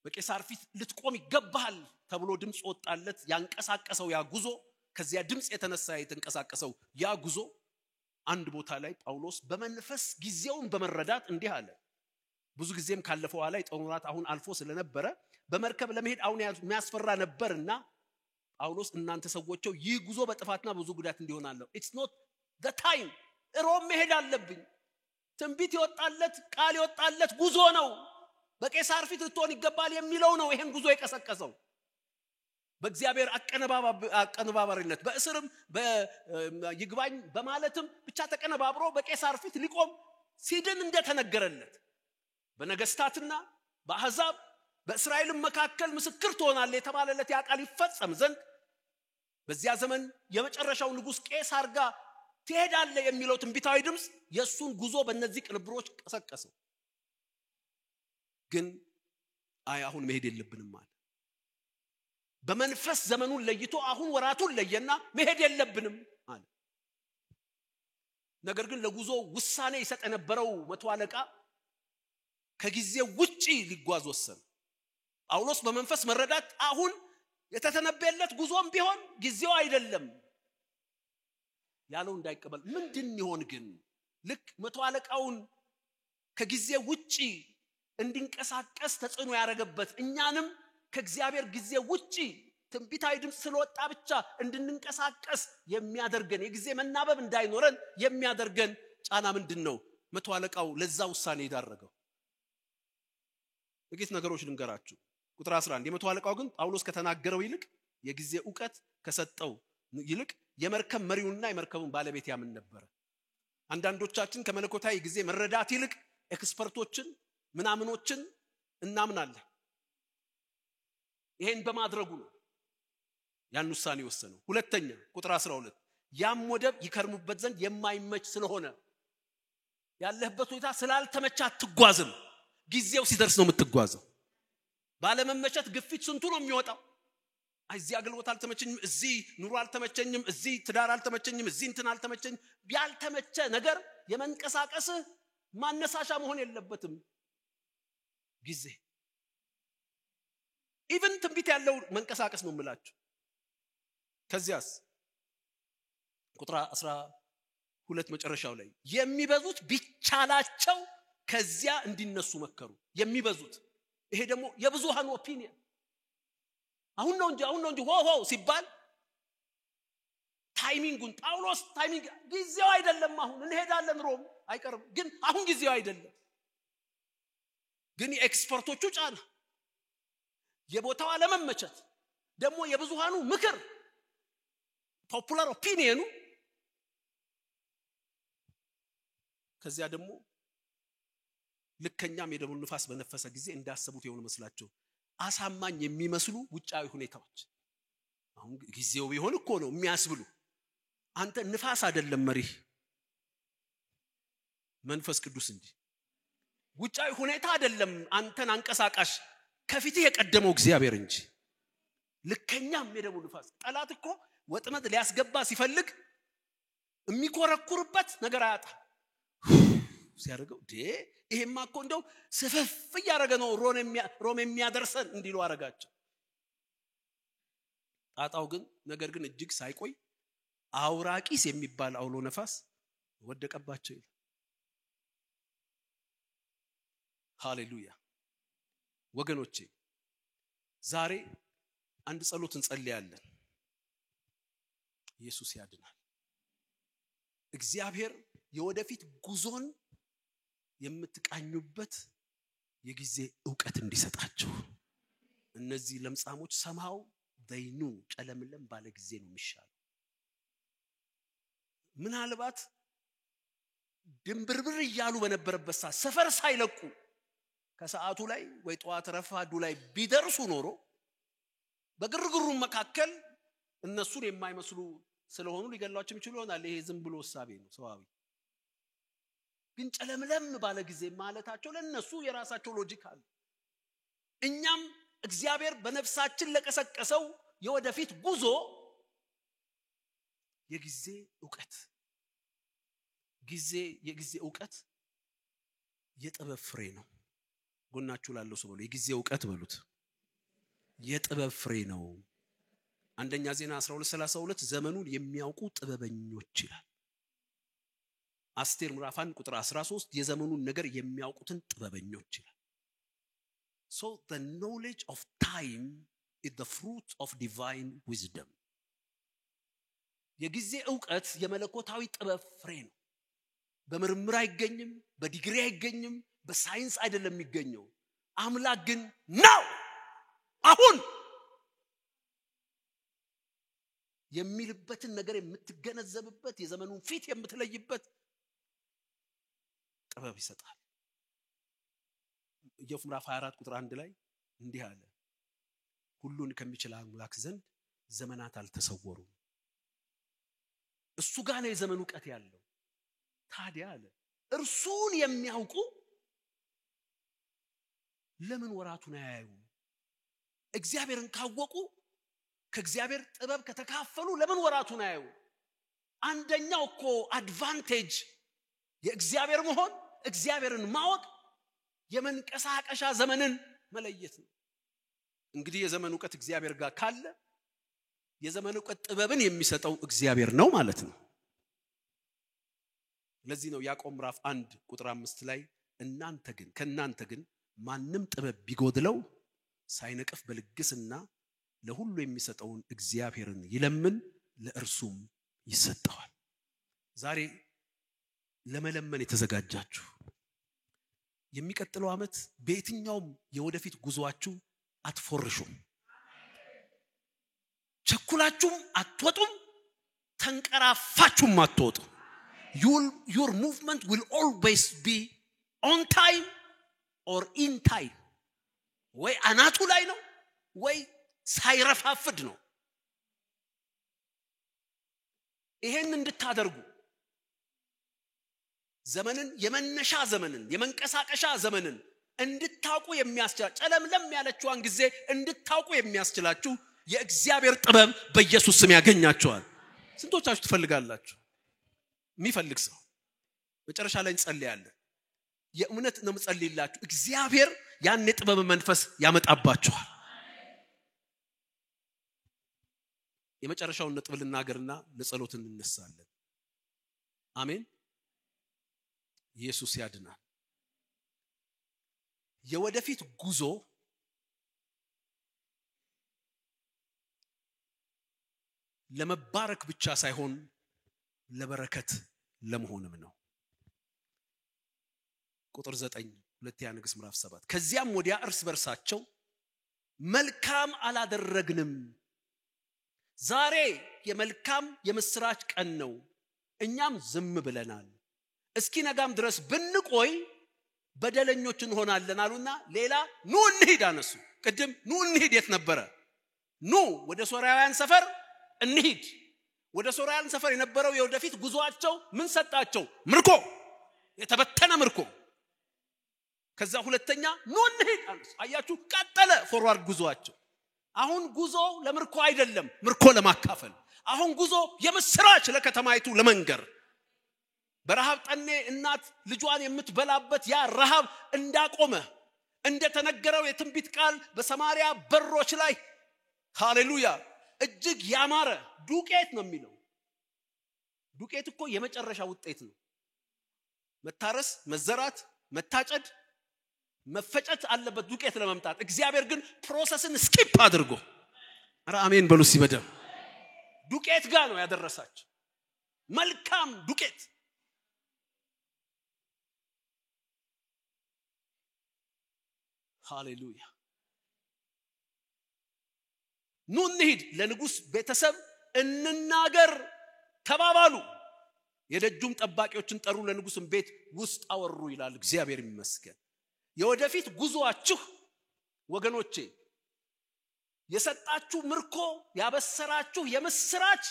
በቄሳር ፊት ልትቆም ይገባሃል ተብሎ ድምጽ ወጣለት። ያንቀሳቀሰው ያ ጉዞ፣ ከዚያ ድምጽ የተነሳ የተንቀሳቀሰው ያ ጉዞ አንድ ቦታ ላይ ጳውሎስ በመንፈስ ጊዜውን በመረዳት እንዲህ አለ። ብዙ ጊዜም ካለፈው ላይ ጦርናት አሁን አልፎ ስለነበረ በመርከብ ለመሄድ አሁን የሚያስፈራ ነበርና ጳውሎስ እናንተ ሰዎችው ይህ ጉዞ በጥፋትና ብዙ ጉዳት እንዲሆናለው it's not the time ሮም መሄድ አለብኝ። ትንቢት ይወጣለት ቃል ይወጣለት ጉዞ ነው። በቄሳር ፊት ልትሆን ይገባል የሚለው ነው ይሄን ጉዞ የቀሰቀሰው። በእግዚአብሔር አቀነባባሪነት በእስርም በይግባኝ በማለትም ብቻ ተቀነባብሮ በቄሳር ፊት ሊቆም ሲድን እንደተነገረለት በነገስታትና በአሕዛብ በእስራኤልም መካከል ምስክር ትሆናለህ የተባለለት ያ ቃል ይፈጸም ዘንድ በዚያ ዘመን የመጨረሻው ንጉስ ቄሳር ጋር ትሄዳለህ የሚለው ትንቢታዊ ድምጽ የሱን ጉዞ በእነዚህ ቅንብሮች ቀሰቀሰው። ግን አሁን መሄድ የለብንም ማለት በመንፈስ ዘመኑን ለይቶ አሁን ወራቱን ለየና መሄድ የለብንም ማለት። ነገር ግን ለጉዞ ውሳኔ ይሰጥ የነበረው መቶ አለቃ ከጊዜ ውጪ ሊጓዝ ወሰነ። ጳውሎስ በመንፈስ መረዳት አሁን የተተነበየለት ጉዞም ቢሆን ጊዜው አይደለም ያለው እንዳይቀበል ምንድን ይሆን ግን ልክ መቶ አለቃውን ከጊዜ ውጪ እንድንቀሳቀስ ተጽዕኖ ያረጋበት እኛንም ከእግዚአብሔር ጊዜ ውጪ ትንቢታዊ ድምጽ ስለወጣ ብቻ እንድንንቀሳቀስ የሚያደርገን የጊዜ መናበብ እንዳይኖረን የሚያደርገን ጫና ምንድነው? መቶ አለቃው ለዛ ውሳኔ ይዳረገው። ጥቂት ነገሮች ልንገራችሁ። ቁጥር 11 የመቶ አለቃው ግን ጳውሎስ ከተናገረው ይልቅ የጊዜ ዕውቀት ከሰጠው ይልቅ የመርከብ መሪውና የመርከቡን ባለቤት ያምን ነበር። አንዳንዶቻችን ከመለኮታዊ ጊዜ መረዳት ይልቅ ኤክስፐርቶችን ምናምኖችን እናምናለን። ይሄን በማድረጉ ነው ያን ውሳኔ ወሰነው። ሁለተኛ ቁጥር 12 ያም ወደብ ይከርሙበት ዘንድ የማይመች ስለሆነ ያለህበት ሁኔታ ስላልተመቻ አትጓዝም። ጊዜው ሲደርስ ነው የምትጓዘው። ባለመመቸት ግፊት ስንቱ ነው የሚወጣው? እዚህ አገልግሎት አልተመቸኝም፣ እዚህ ኑሮ አልተመቸኝም፣ እዚህ ትዳር አልተመቸኝም፣ እዚህ እንትን አልተመቸኝም። ያልተመቸ ነገር የመንቀሳቀስ ማነሳሻ መሆን የለበትም ጊዜ። ኢቭን ትንቢት ያለው መንቀሳቀስ ነው የምላችሁ። ከዚያስ ቁጥር 12 መጨረሻው ላይ የሚበዙት ቢቻላቸው ከዚያ እንዲነሱ መከሩ። የሚበዙት ይሄ ደግሞ የብዙሃኑ ኦፒኒየን አሁን ነው እንጂ ሆ ሲባል ታይሚንጉን ጳውሎስ ታይሚንግ ጊዜው አይደለም አሁን እንሄዳለን ሮም አይቀርም ግን አሁን ጊዜው አይደለም ግን የኤክስፐርቶቹ ጫና የቦታው አለመመቸት ደግሞ የብዙሃኑ ምክር ፖፑላር ኦፒኒየኑ ከዚያ ደግሞ ልከኛም የደሙ ንፋስ በነፈሰ ጊዜ እንዳሰቡት የሆነ መስላቸው አሳማኝ የሚመስሉ ውጫዊ ሁኔታዎች አሁን ጊዜው ቢሆን እኮ ነው የሚያስብሉ አንተ ንፋስ አይደለም መሪህ መንፈስ ቅዱስ እንጂ ውጫዊ ሁኔታ አይደለም አንተን አንቀሳቃሽ ከፊት የቀደመው እግዚአብሔር እንጂ ልከኛም የደሙ ንፋስ ጠላት እኮ ወጥመድ ሊያስገባ ሲፈልግ የሚኮረኩርበት ነገር አያጣ ሲያደርገው ይሄማ እኮ እንደው ስፍፍ ያደረገ ነው ሮም የሚያደርሰን እንዲሉ አረጋቸው ጣጣው ግን ነገር ግን እጅግ ሳይቆይ አውራቂስ የሚባል አውሎ ነፋስ ወደቀባቸው ይላል ሃሌሉያ ወገኖቼ ዛሬ አንድ ጸሎት እንጸልያለን ኢየሱስ ያድናል እግዚአብሔር የወደፊት ጉዞን የምትቃኙበት የጊዜ ዕውቀት እንዲሰጣቸው እነዚህ ለምጻሞች ሰማው ዘይኑ ጨለምለም ባለ ጊዜ ነው የሚሻለው ምናልባት ድንብርብር ይያሉ በነበረበት ሰፈር ሳይለቁ ከሰዓቱ ላይ ወይ ጧት ረፋዱ ላይ ቢደርሱ ኖሮ በግርግሩ መካከል እነሱን የማይመስሉ ስለሆኑ ሊገላቸው ይችላል ይሆናል ይሄ ዝም ብሎ ሐሳቤ ነው ሰዋዊ ግን ጨለምለም ባለ ጊዜ ማለታቸው ለነሱ የራሳቸው ሎጂክ አለ እኛም እግዚአብሔር በነፍሳችን ለቀሰቀሰው የወደፊት ጉዞ የጊዜ ዕውቀት የጊዜ ዕውቀት የጥበብ ፍሬ ነው ጎናችሁ ላለው ሰው የጊዜ ዕውቀት በሉት የጥበብ ፍሬ ነው አንደኛ ዜና 12:32 ዘመኑን የሚያውቁ ጥበበኞች ይላል አስቴር ምዕራፍ 1 ቁጥር 13 የዘመኑን ነገር የሚያውቁትን ጥበበኞች ይላል so the knowledge of time is the fruit of divine wisdom የጊዜ ዕውቀት የመለኮታዊ ጥበብ ፍሬ ነው በምርምር አይገኝም በዲግሪ አይገኝም በሳይንስ አይደለም የሚገኘው አምላክ ግን ነው አሁን የሚልበትን ነገር የምትገነዘብበት የዘመኑን ፊት የምትለይበት ጥበብ ይሰጣል ኢዮብ ምዕራፍ 24 ቁጥር 1 ላይ እንዲህ አለ ሁሉን ከሚችል አምላክ ዘንድ ዘመናት አልተሰወሩም እሱ ጋር ነው የዘመኑ ዕውቀት ያለው ታዲያ አለ እርሱን የሚያውቁ ለምን ወራቱን አያዩ እግዚአብሔርን ካወቁ ከእግዚአብሔር ጥበብ ከተካፈሉ ለምን ወራቱን አያዩ አንደኛው እኮ አድቫንቴጅ የእግዚአብሔር መሆን እግዚአብሔርን ማወቅ የመንቀሳቀሻ ዘመንን መለየት ነው እንግዲህ የዘመኑ ዕውቀት እግዚአብሔር ጋር ካለ የዘመኑ ዕውቀት ጥበብን የሚሰጠው እግዚአብሔር ነው ማለት ነው ለዚህ ነው ያዕቆብ ምዕራፍ 1 ቁጥር 5 ላይ ከእናንተ ግን ማንም ጥበብ ቢጎድለው ሳይነቅፍ በልግስና ለሁሉ የሚሰጠውን እግዚአብሔርን ይለምን ለእርሱም ይሰጠዋል ዛሬ ለመለመን የተዘጋጃችሁ የሚቀጥለው ዓመት በየትኛውም የወደፊት ጉዟችሁ አትፎርሹም ቸኩላችሁም አትወጡም ተንቀራፋችሁም አትወጡም your movement will always be on time or in time ወይ አናቱ ላይ ነው ወይ ሳይረፋፍድ ነው ይሄን እንድታደርጉ ዘመንን የመነሻ ዘመንን የመንቀሳቀሻ ዘመንን እንድታውቁ የሚያስችላ ጨለምለም ያለችዋን ጊዜ እንድታውቁ የሚያስችላችሁ የእግዚአብሔር ጥበብ በኢየሱስ ስም ያገኛችኋል ስንቶቻችሁ ትፈልጋላችሁ የሚፈልግ ሰው መጨረሻ ላይ እንጸልያለን የእምነት ነው መጸልይላችሁ እግዚአብሔር ያን የጥበብ መንፈስ ያመጣባችኋል የመጨረሻውን ነጥብ ልናገርና ለጸሎት እንነሳለን አሜን ኢየሱስ ያድናል የወደፊት ጉዞ ለመባረክ ብቻ ሳይሆን ለበረከት ለመሆንም ነው ቁጥር 9 ሁለተኛ ነገሥት ምዕራፍ 7 ከዚያም ወዲያ እርስ በርሳቸው መልካም አላደረግንም ዛሬ የመልካም የምስራች ቀን ነው እኛም ዝም ብለናል እስኪ ነጋም ድረስ ብንቆይ በደለኞች እንሆናለን አሉና ሌላ ኑ እንሂድ አነሱ ቅድም ኑ እንሂድ የት ነበረ ኑ ወደ ሶርያውያን ሰፈር እንሂድ ወደ ሶርያውያን ሰፈር የነበረው የወደፊት ጉዟቸው ምን ሰጣቸው ምርኮ የተበተነ ምርኮ ከዛ ሁለተኛ ኑ እንሂድ አነሱ አያችሁ ቀጠለ ፎርዋርድ ጉዟቸው አሁን ጉዞ ለምርኮ አይደለም ምርኮ ለማካፈል አሁን ጉዞ የምስራች ለከተማይቱ ለመንገር በረሃብ ጠኔ እናት ልጇን የምትበላበት ያ ረሃብ እንዳቆመ እንደተነገረው የትንቢት ቃል በሰማሪያ በሮች ላይ ሃሌሉያ እጅግ ያማረ ዱቄት ነው የሚለው ዱቄት እኮ የመጨረሻ ውጤት ነው መታረስ መዘራት መታጨድ መፈጨት አለበት ዱቄት ለማምጣት እግዚአብሔር ግን ፕሮሰስን ስኪፕ አድርጎ አሜን በሉ ሲበደም ዱቄት ጋር ነው ያደረሳቸው መልካም ዱቄት ሃሌሉያ ኑ እንሂድ ለንጉስ ቤተሰብ እንናገር ተባባሉ የደጁም ጠባቂዎችን ጠሩ ለንጉስም ቤት ውስጥ አወሩ ይላል እግዚአብሔር ይመስገን የወደፊት ጉዟችሁ ወገኖቼ የሰጣችሁ ምርኮ ያበሰራችሁ የምስራች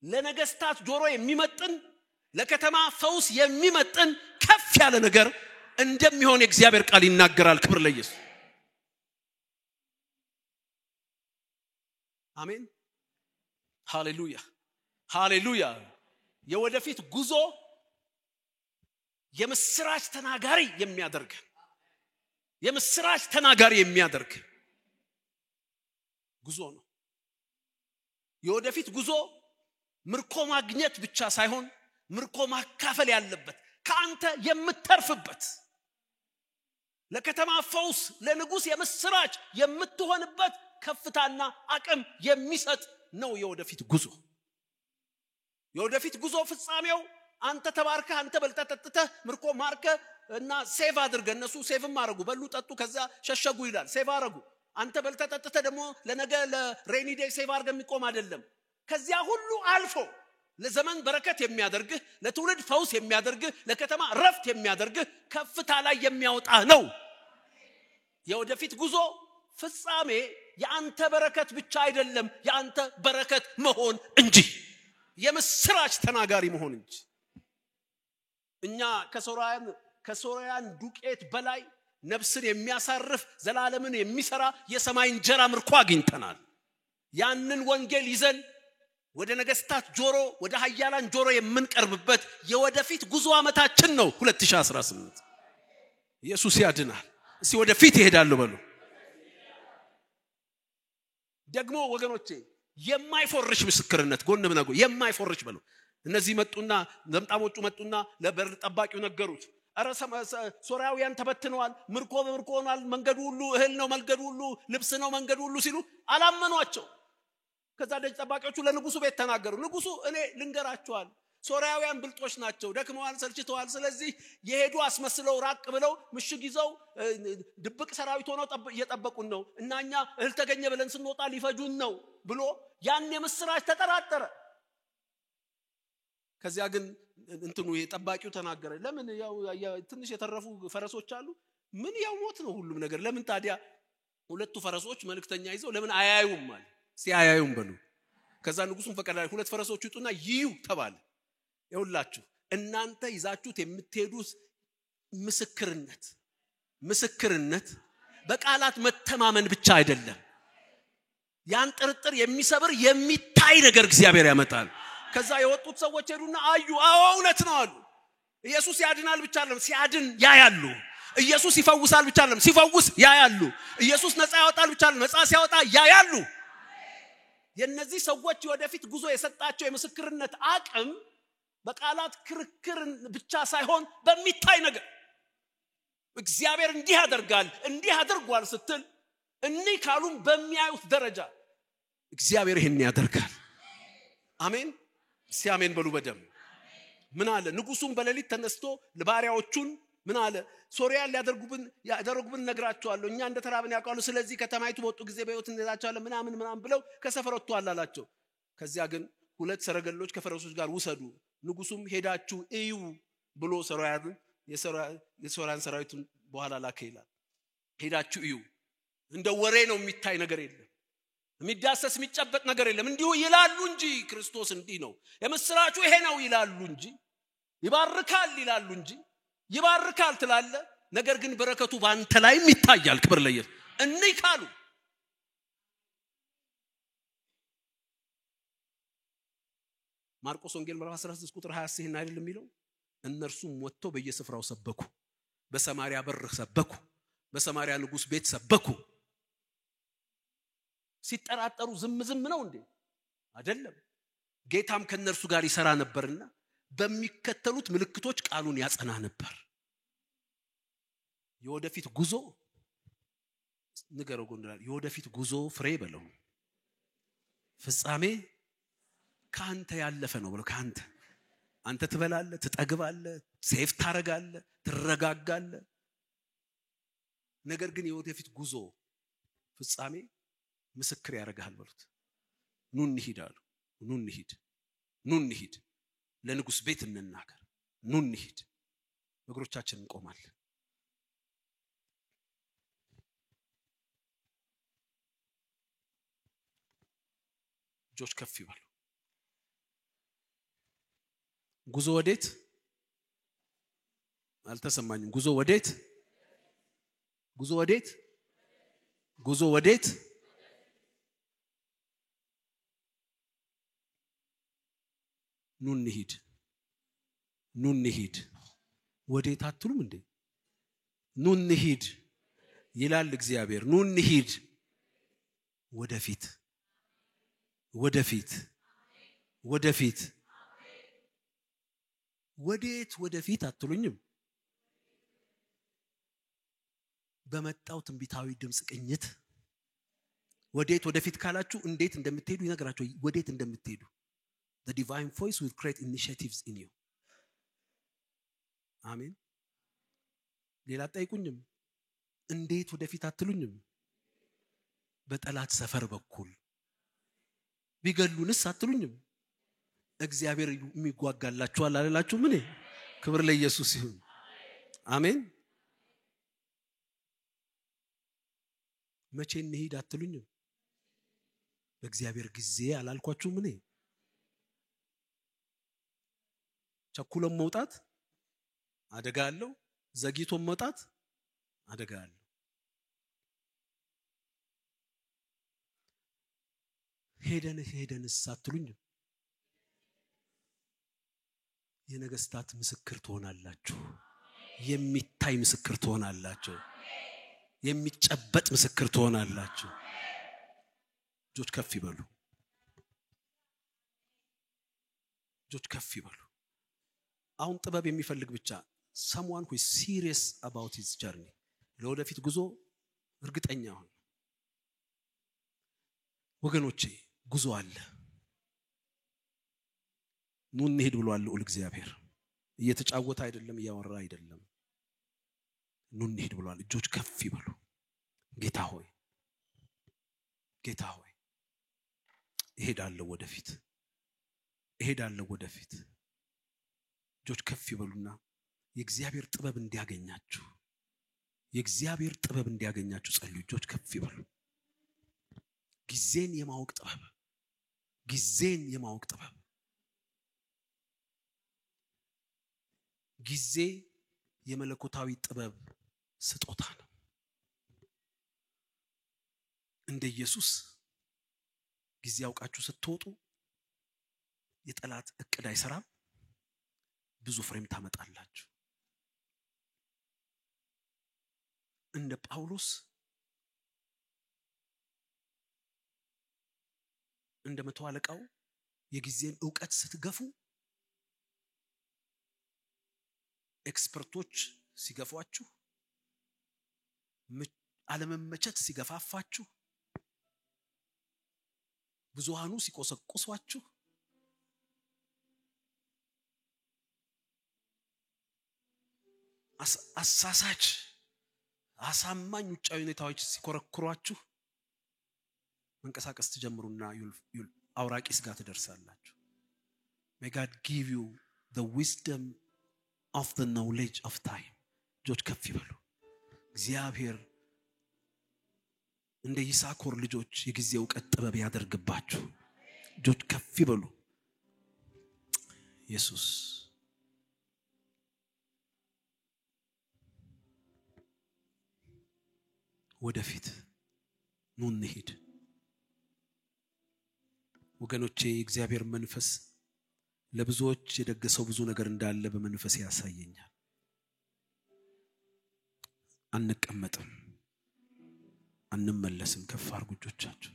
ለነገስታት ጆሮ የሚመጥን ለከተማ ፈውስ የሚመጥን ከፍ ያለ ነገር እንደሚሆን የእግዚአብሔር ቃል ይናገራል ክብር ለኢየሱስ አሜን ሃሌሉያ ሃሌሉያ የወደፊት ጉዞ የምስራች ተናጋሪ የሚያደርግ ጉዞ ነው የወደፊት ጉዞ ምርኮ ማግኘት ብቻ ሳይሆን ምርኮ ማካፈል ያለበት ካንተ የምትተርፍበት ለከተማ ፈውስ ለንጉስ የምስራች የምትሆንበት ከፍታና አቅም የሚሰጥ ነው የወደፊት ጉዞ ፍጻሜው አንተ ተባርከ አንተ በልተጠጥተ ምርኮ ማርከ እና ሴቭ አድርገ እነሱ ሴቭም ማረጉ በሉ ጠጡ ከዛ ሸሸጉ ይላል ሴቭ አረጉ አንተ በልተጠጥተ ደግሞ ለነገ ለሬኒ ዴይ ሴቭ አድርገ የሚቆም አይደለም ከዚያ ሁሉ አልፎ ለዘመን በረከት የሚያደርግህ ለትውልድ ፈውስ የሚያደርግህ ለከተማ ረፍት የሚያደርግህ ከፍታ ላይ የሚያወጣ ነው የወደፊት ጉዞ ፍጻሜ ያንተ በረከት ብቻ አይደለም ያንተ በረከት መሆን እንጂ የምስራች ተናጋሪ መሆን እንጂ እኛ ከሶርያን ዱቄት በላይ ነፍስን የሚያሳርፍ ዘላለምን የሚሰራ የሰማይ እንጀራ ምርኮ አግኝተናል ያንን ወንጌል ይዘን ወደ ነገስታት ጆሮ ወደ ኃያላን ጆሮ የምንቀርብበት የወደፊት ጉዞ አመታችን ነው 2018 ኢየሱስ ያድናል እስቲ ወደፊት ይሄዳሉ በሉ ደግሞ ወገኖቼ የማይፎርሽ ምስክርነት ጎን ብነጎ የማይፎርሽ በሉ እነዚህ መጡና ዘምጣሞቹ መጡና ለበር ጠባቂው ነገሩት አረ ሶርያውያን ተበትነዋል ምርኮ ሆኗል መንገዱ ሁሉ እህል ነው መንገዱ ሁሉ ልብስ ነው መንገዱ ሁሉ ሲሉ አላመኗቸው ከዛ ደጅ ጠባቂዎቹ ለንጉሱ ቤት ተናገሩ ንጉሱ እኔ ልንገራቸዋል ሶርያውያን ብልጦች ናቸው ደክመዋል ሰልችተዋል ስለዚህ የሄዱ አስመስለው ራቅ ብለው ምሽግ ይዘው ድብቅ ሰራዊት ሆነው እየጠበቁን ነው እናኛ እህል ተገኘ ብለን ስንወጣ ሊፈጁን ነው ብሎ ያን የምስራች ተጠራጠረ ከዚያ ግን እንትኑ የጠባቂው ተናገረ ለምን ያው ትንሽ የተረፉ ፈረሶች አሉ ምን ያው ሞት ነው ሁሉም ነገር ለምን ታዲያ ሁለቱ ፈረሶች መልእክተኛ ይዘው ለምን አያዩም ማለት ሲያያዩም በሉ ከዛ ንጉሱን ፈቀደ ሁለት ፈረሶች ይጡና ይዩ ተባለ ይውላችሁ እናንተ ይዛችሁት የምትሄዱት ምስክርነት በቃላት መተማመን ብቻ አይደለም ያን ጥርጥር የሚሰብር የሚታይ ነገር እግዚአብሔር ያመጣል ከዛ የወጡት ሰዎች ሄዱና አዩ አዎ እውነት ነው አሉ ኢየሱስ ያድናል ብቻ አይደለም ሲያድን ያያሉ ኢየሱስ ይፈውሳል ብቻ አይደለም ሲፈውስ ያያሉ ኢየሱስ ነፃ ያወጣል ብቻ አይደለም ነፃ ሲያወጣ ያያሉ የነዚህ ሰዎች ወደፊት ጉዞ የሰጣቸው የምስክርነት አቅም በቃላት ክርክር ብቻ ሳይሆን በሚታይ ነገር እግዚአብሔር እንዲህ ያደርጋል እንዲህ አድርጓል ስትል እኒ ካሉም በሚያዩት ደረጃ እግዚአብሔር ይሄን ያደርጋል አሜን ሲያሜን በሉ በደም ምን አለ ንጉሱም በሌሊት ተነስቶ ለባሪያዎቹን ምን አለ? ሶርያን ያደርጉብን ነግራቸዋለሁ። እኛ እንደተራብን ያውቃሉ። ስለዚህ ከተማይቱ በወጡ ጊዜ በሕይወት እንላቸዋለን ምናምን ብለው ከሰፈር ወጥተዋል አላቸው። ከዚያ ግን 2 ሰረገሎች ከፈረሶች ጋር ውሰዱ፣ ንጉሱም ሄዳችሁ እዩ ብሎ የሶርያን ሰራዊትን በኋላ ላከ ይላል። ሄዳችሁ እዩ። እንደ ወሬ ነው የሚታይ ነገር የለም። የሚዳሰስ የሚጨበጥ ነገር የለም። እንዲሁ ይላሉ እንጂ ክርስቶስ እንዲህ ነው የምስራቹ ይሄ ነው ይላሉ እንጂ ይባርካል ይላሉ እንጂ ይባርካል ትላለ። ነገር ግን በረከቱ ባንተ ላይም ይታያል። ክብር ለኢየሱስ። እንይ ካሉ ማርቆስ ወንጌል ምዕራፍ 16 ቁጥር 20 ይሄን አይደል የሚለው? እነርሱም ወጥተው በየስፍራው ሰበኩ፣ በሰማርያ በር ሰበኩ፣ በሰማርያ ንጉስ ቤት ሰበኩ። ሲጠራጠሩ ዝም ነው እንዴ? አይደለም። ጌታም ከነርሱ ጋር ይሰራ ነበርና በሚከተሉት ምልክቶች ቃሉን ያጸና ነበር። የወደፊት ጉዞ ንገረው ጎንደር፣ የወደፊት ጉዞ ፍሬ በለው ፍጻሜ ካንተ ያለፈ ነው ብለው አንተ ትበላለህ፣ ትጠግባለህ፣ ሴፍ ታረጋለህ፣ ትረጋጋለህ። ነገር ግን የወደፊት ጉዞ ፍጻሜ ምስክር ያረጋል በሉት። ኑ እንሂድ አሉ። ኑ እንሂድ ለንጉስ ቤት እንናገር። ኑ እንሂድ። በእግሮቻችን እንቆማለን። እጆች ከፍ ይበሉ። ጉዞ ወዴት? አልተሰማኝም። ጉዞ ወዴት? ኑ እንሂድ። ወዴት አትሉም እንዴ? ኑ እንሂድ ይላል እግዚአብሔር። ኑ እንሂድ ወደፊት። ወዴት ወደፊት አትሉኝም? በመጣው ትንቢታዊ ድምጽ ቅኝት ወዴት ወደፊት ካላችሁ እንዴት እንደምትሄዱ ይነግራችሁ። ወዴት እንደምትሄዱ the divine voice will create initiatives in you. አሜን። ሌላ ጠይቁኝም። እንዴት ወደፊት አትሉኝም? በጠላት ሰፈር በኩል ቢገሉንስ አትሉኝም? እግዚአብሔር የሚጓጋላችኋል አላላችሁ? ምን? ክብር ለኢየሱስ ይሁን። አሜን። መቼ እንሂድ አትሉኝም? በእግዚአብሔር ጊዜ አላልኳችሁ? ምን? ቸኩሎም መውጣት አደጋ አለው፣ ዘግይቶም መውጣት አደጋ አለው። ሄደንስ አትሉኝም? የነገስታት ምስክር ትሆናላችሁ። የሚታይ ምስክር ትሆናላችሁ። የሚጨበጥ ምስክር ትሆናላችሁ። እጆች ከፍ ይበሉ። አሁን ጥበብ የሚፈልግ ብቻ someone who is serious about his journey ለወደፊት ጉዞ እርግጠኛ ሆነ። ወገኖቼ ጉዞ አለ። ኑ እንሂድ ብሏል እግዚአብሔር። እየተጫወተ አይደለም፣ እያወራ አይደለም። ኑ እንሂድ ብሏል። እጆች ከፍ ይበሉ። ጌታ ሆይ እሄዳለሁ ወደፊት። እጆች ከፍ ይበሉና የእግዚአብሔር ጥበብ እንዲያገኛችሁ ጸልዩ። እጆች ከፍ ይበሉ። ጊዜን የማወቅ ጥበብ ጊዜ የመለኮታዊ ጥበብ ስጦታ ነው። እንደ ኢየሱስ ጊዜ ያውቃችሁ ስትወጡ የጠላት እቅድ አይሰራም። ብዙ ፍሬም ታመጣላችሁ። እንደ ጳውሎስ እንደ መቶ አለቃው የጊዜን ዕውቀት ስትገፉ ኤክስፐርቶች ሲገፏችሁ፣ አለመመቸት ሲገፋፋችሁ፣ ብዙሃኑ ሲቆሰቁሷችሁ አሳሳች አሳማኝ ውጫዊ ሁኔታዎች ሲኮረኩሯችሁ መንቀሳቀስ ትጀምሩና አውራቂስ ጋር ትደርሳላችሁ። May God give you the wisdom of the knowledge of time. ጆች ከፍ ይበሉ። እግዚአብሔር እንደ ይሳኮር ልጆች የጊዜው ዕውቀት ጥበብ ያደርግባችሁ። ጆች ከፍ ይበሉ። ኢየሱስ ወደፊት ኑ እንሂድ። ወገኖቼ እግዚአብሔር መንፈስ ለብዙዎች የደገሰው ብዙ ነገር እንዳለ በመንፈስ ያሳየኛል። አንቀመጥም፣ አንመለስም። ከፍ አድርጉ እጆቻችሁ።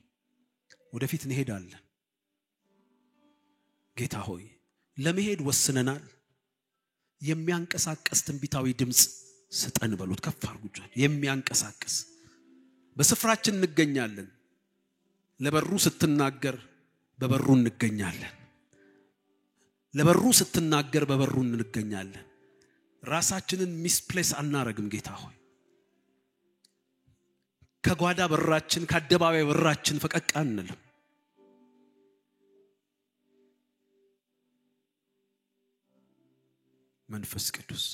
ወደፊት እንሄዳለን። ጌታ ሆይ ለመሄድ ወስነናል። የሚያንቀሳቀስ ትንቢታዊ ድምጽ ስጠን በሉት። ከፍ አድርጉ እጆቻችሁ። የሚያንቀሳቀስ በስፍራችን እንገኛለን። ለበሩ ስትናገር በበሩ እንገኛለን። ለበሩ ስትናገር በበሩ እንገኛለን። ራሳችንን ሚስፕሌስ አናረግም። ጌታ ሆይ ከጓዳ በራችን ከአደባባይ በራችን ፈቀቅ አንልም። መንፈስ ቅዱስ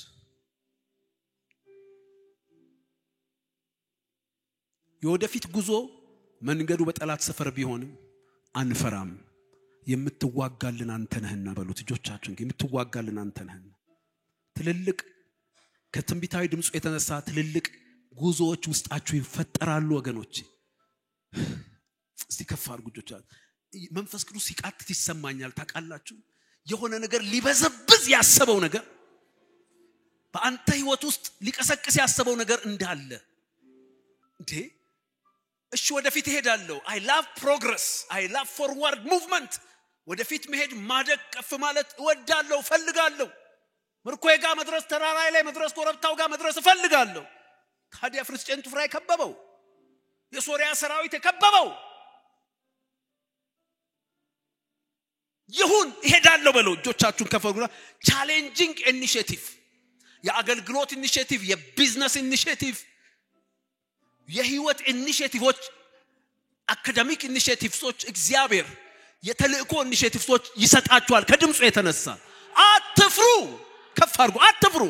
የወደፊት ጉዞ መንገዱ በጠላት ሰፈር ቢሆንም አንፈራም። የምትዋጋልን አንተ ነህና በሉት እጆቻችሁን። የምትዋጋልን አንተ ነህና ትልልቅ ከትንቢታዊ ድምጹ የተነሳ ትልልቅ ጉዞዎች ውስጣችሁ ይፈጠራሉ ወገኖች። እስቲ ከፍ አድርጉ እጆቻችሁን። መንፈስ ቅዱስ ሲቃትት ይሰማኛል። ታውቃላችሁ የሆነ ነገር ሊበዘብዝ ያሰበው ነገር በአንተ ህይወት ውስጥ ሊቀሰቅስ ያሰበው ነገር እንዳለ እንዴ እሺ ወደፊት እሄዳለሁ። I love progress, I love forward movement. ወደፊት መሄድ ማደግ ከፍ ማለት እወዳለሁ ፈልጋለሁ። ምርኮዬ ጋር መድረስ ተራራይ ላይ መድረስ ኮረብታው ጋር መድረስ እፈልጋለሁ። ታዲያ ፍልስጤም ቱፍራ የከበበው የሶሪያ ሰራዊት የከበበው ይሁን እሄዳለሁ በለው። እጆቻችሁን ከፈጉና ቻሌንጂንግ ኢኒሺዬቲቭ የአገልግሎት ኢኒሺዬቲቭ የቢዝነስ ኢኒሺዬቲቭ የህይወት ኢኒሺዬቲቮች አካዳሚክ ኢኒሺዬቲቭሶች እግዚአብሔር የተልእኮ ኢኒሺዬቲቭሶች ይሰጣችኋል። ከድምጹ የተነሳ አትፍሩ። ከፍ አድርጉ። አትፍሩ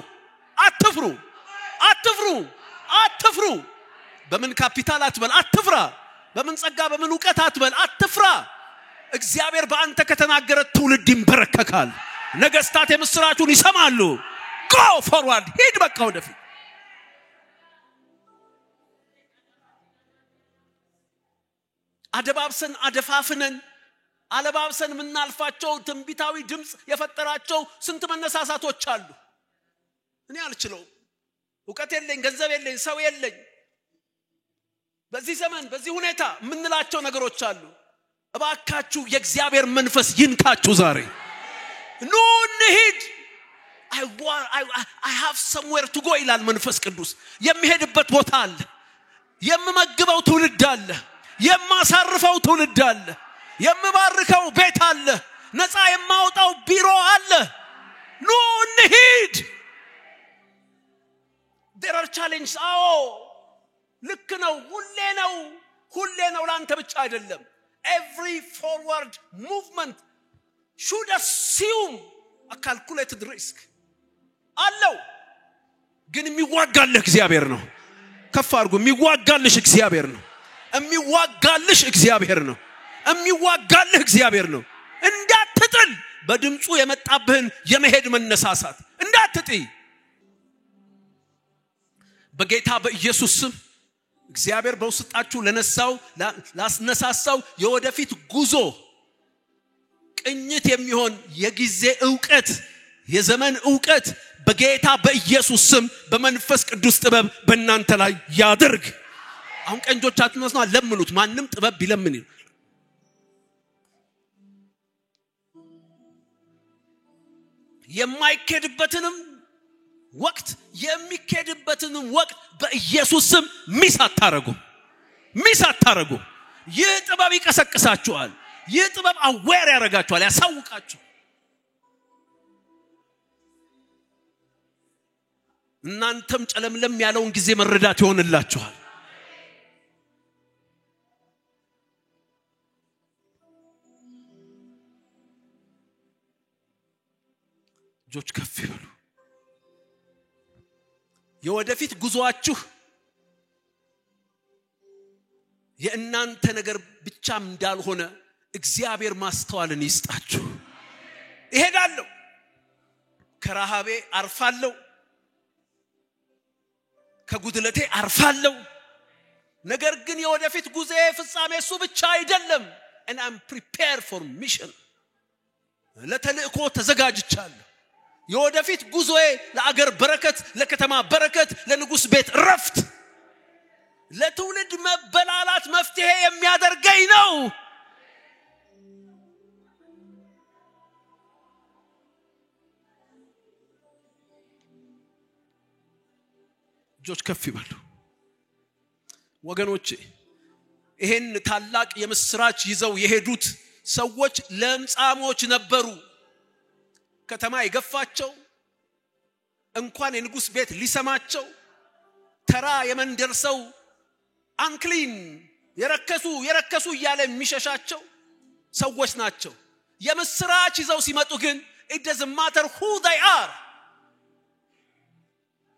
አትፍሩ አትፍሩ አትፍሩ። በምን ካፒታል አትበል አትፍራ። በምን ጸጋ በምን ዕውቀት አትበል አትፍራ። እግዚአብሔር በአንተ ከተናገረ ትውልድ ይንበረከካል። ነገስታት የምስራቹን ይሰማሉ። go forward ሂድ በቃ ወደፊት። አደባብሰን አደፋፍነን አለባብሰን ምናልፋቸው ትንቢታዊ ድምጽ የፈጠራቸው ስንት መነሳሳቶች አሉ። እኔ አልችለው። ዕውቀት የለኝ፣ ገንዘብ የለኝ፣ ሰው የለኝ። በዚህ ዘመን በዚህ ሁኔታ ምንላቸው ነገሮች አሉ። እባካችሁ የእግዚአብሔር መንፈስ ይንካችሁ ዛሬ። ኑ እንሂድ። I have somewhere to go ይላል መንፈስ ቅዱስ። የሚሄድበት ቦታ አለ። የምመግበው ትውልድ አለ። የማሳርፈው ትውልድ አለ። የምባርከው ቤት አለ። ነፃ የማውጣው ቢሮ አለ። ኑ እንሂድ። there are challenges. ልክ ነው። ሁሌ ነው ላንተ ብቻ አይደለም። every forward movement should assume a calculated risk አለው። ግን የሚዋጋልህ እግዚአብሔር ነው። ከፍ አድርጉ። የሚዋጋልሽ እግዚአብሔር ነው። የሚዋጋልሽ እግዚአብሔር ነው። የሚዋጋልህ እግዚአብሔር ነው። እንዳትጥል በድምጹ የመጣብህን የመሄድ መነሳሳት እንዳትጥይ በጌታ በኢየሱስ ስም። እግዚአብሔር በውስጣችሁ ላስነሳሳው የወደፊት ጉዞ ቅኝት የሚሆን የጊዜ ዕውቀት የዘመን ዕውቀት በጌታ በኢየሱስ ስም በመንፈስ ቅዱስ ጥበብ በእናንተ ላይ ያድርግ። አሁን ቀንጆቻችሁን መስና ለምኑት። ማንም ጥበብ ቢለምን የማይከድበትንም ወቅት የሚከድበትንም ወቅት በኢየሱስ ስም ሚስ አታረጉ። ይህ ጥበብ ይቀሰቅሳችኋል። ይህ ጥበብ አዌር ያረጋችኋል፣ ያሳውቃችኋል። እናንተም ጨለምለም ያለውን ጊዜ መረዳት ይሆንላችኋል። እጆች ከፍ ይበሉ። የወደፊት ጉዞአችሁ የእናንተ ነገር ብቻም እንዳልሆነ እግዚአብሔር ማስተዋልን ይስጣችሁ። እሄዳለሁ፣ ከረሃቤ አርፋለሁ፣ ከጉድለቴ አርፋለሁ። ነገር ግን የወደፊት ጉዞዬ ፍጻሜ እሱ ብቻ አይደለም። and I'm prepared for mission። ለተልእኮ ተዘጋጅቻለሁ። የወደፊት ጉዞዬ ለአገር በረከት፣ ለከተማ በረከት፣ ለንጉስ ቤት ረፍት፣ ለትውልድ መበላላት መፍትሄ የሚያደርገኝ ነው። እጆች ከፍ ይበሉ። ወገኖቼ ይሄን ታላቅ የምስራች ይዘው የሄዱት ሰዎች ለምጻሞች ነበሩ። ከተማ ይገፋቸው እንኳን የንጉስ ቤት ሊሰማቸው ተራ የመንደርሰው አንክሊን የረከሱ እያለ የሚሸሻቸው ሰዎች ናቸው። የምስራች ይዘው ሲመጡ ግን it doesn't matter who they are.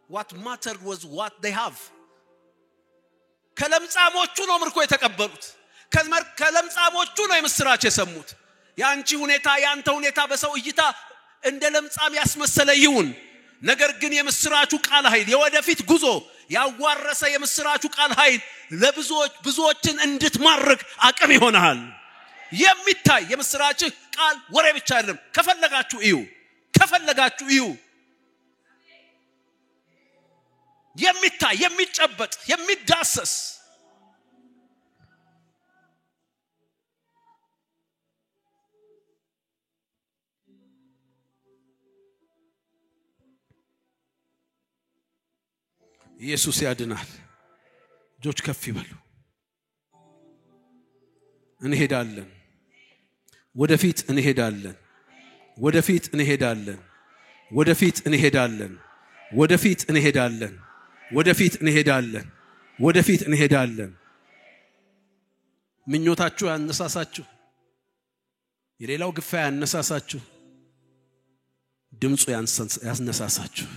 What mattered was what they have. ከለምጻሞቹ ነው ምርኮ የተቀበሉት። ከለምጻሞቹ ነው የምስራች የሰሙት። ያንቺ ሁኔታ ያንተ ሁኔታ በሰው እይታ እንደ ለምጻም ያስመሰለ ይሁን፣ ነገር ግን የምስራቹ ቃል ኃይል የወደፊት ጉዞ ያዋረሰ የምስራቹ ቃል ኃይል ብዙዎችን እንድትማርክ አቅም ይሆናል። የሚታይ የምስራች ቃል ወሬ ብቻ አይደለም። ከፈለጋችሁ እዩ። የሚታይ የሚጨበጥ የሚዳሰስ ኢየሱስ ያድናል። እጆች ከፍ ይበሉ። እንሄዳለን፣ ወደፊት እንሄዳለን፣ ወደፊት እንሄዳለን፣ ወደፊት እንሄዳለን፣ ወደፊት እንሄዳለን፣ ወደፊት እንሄዳለን፣ ወደፊት እንሄዳለን። ምኞታችሁ ያነሳሳችሁ፣ የሌላው ግፋ ያነሳሳችሁ፣ ድምጹ ያነሳሳችሁ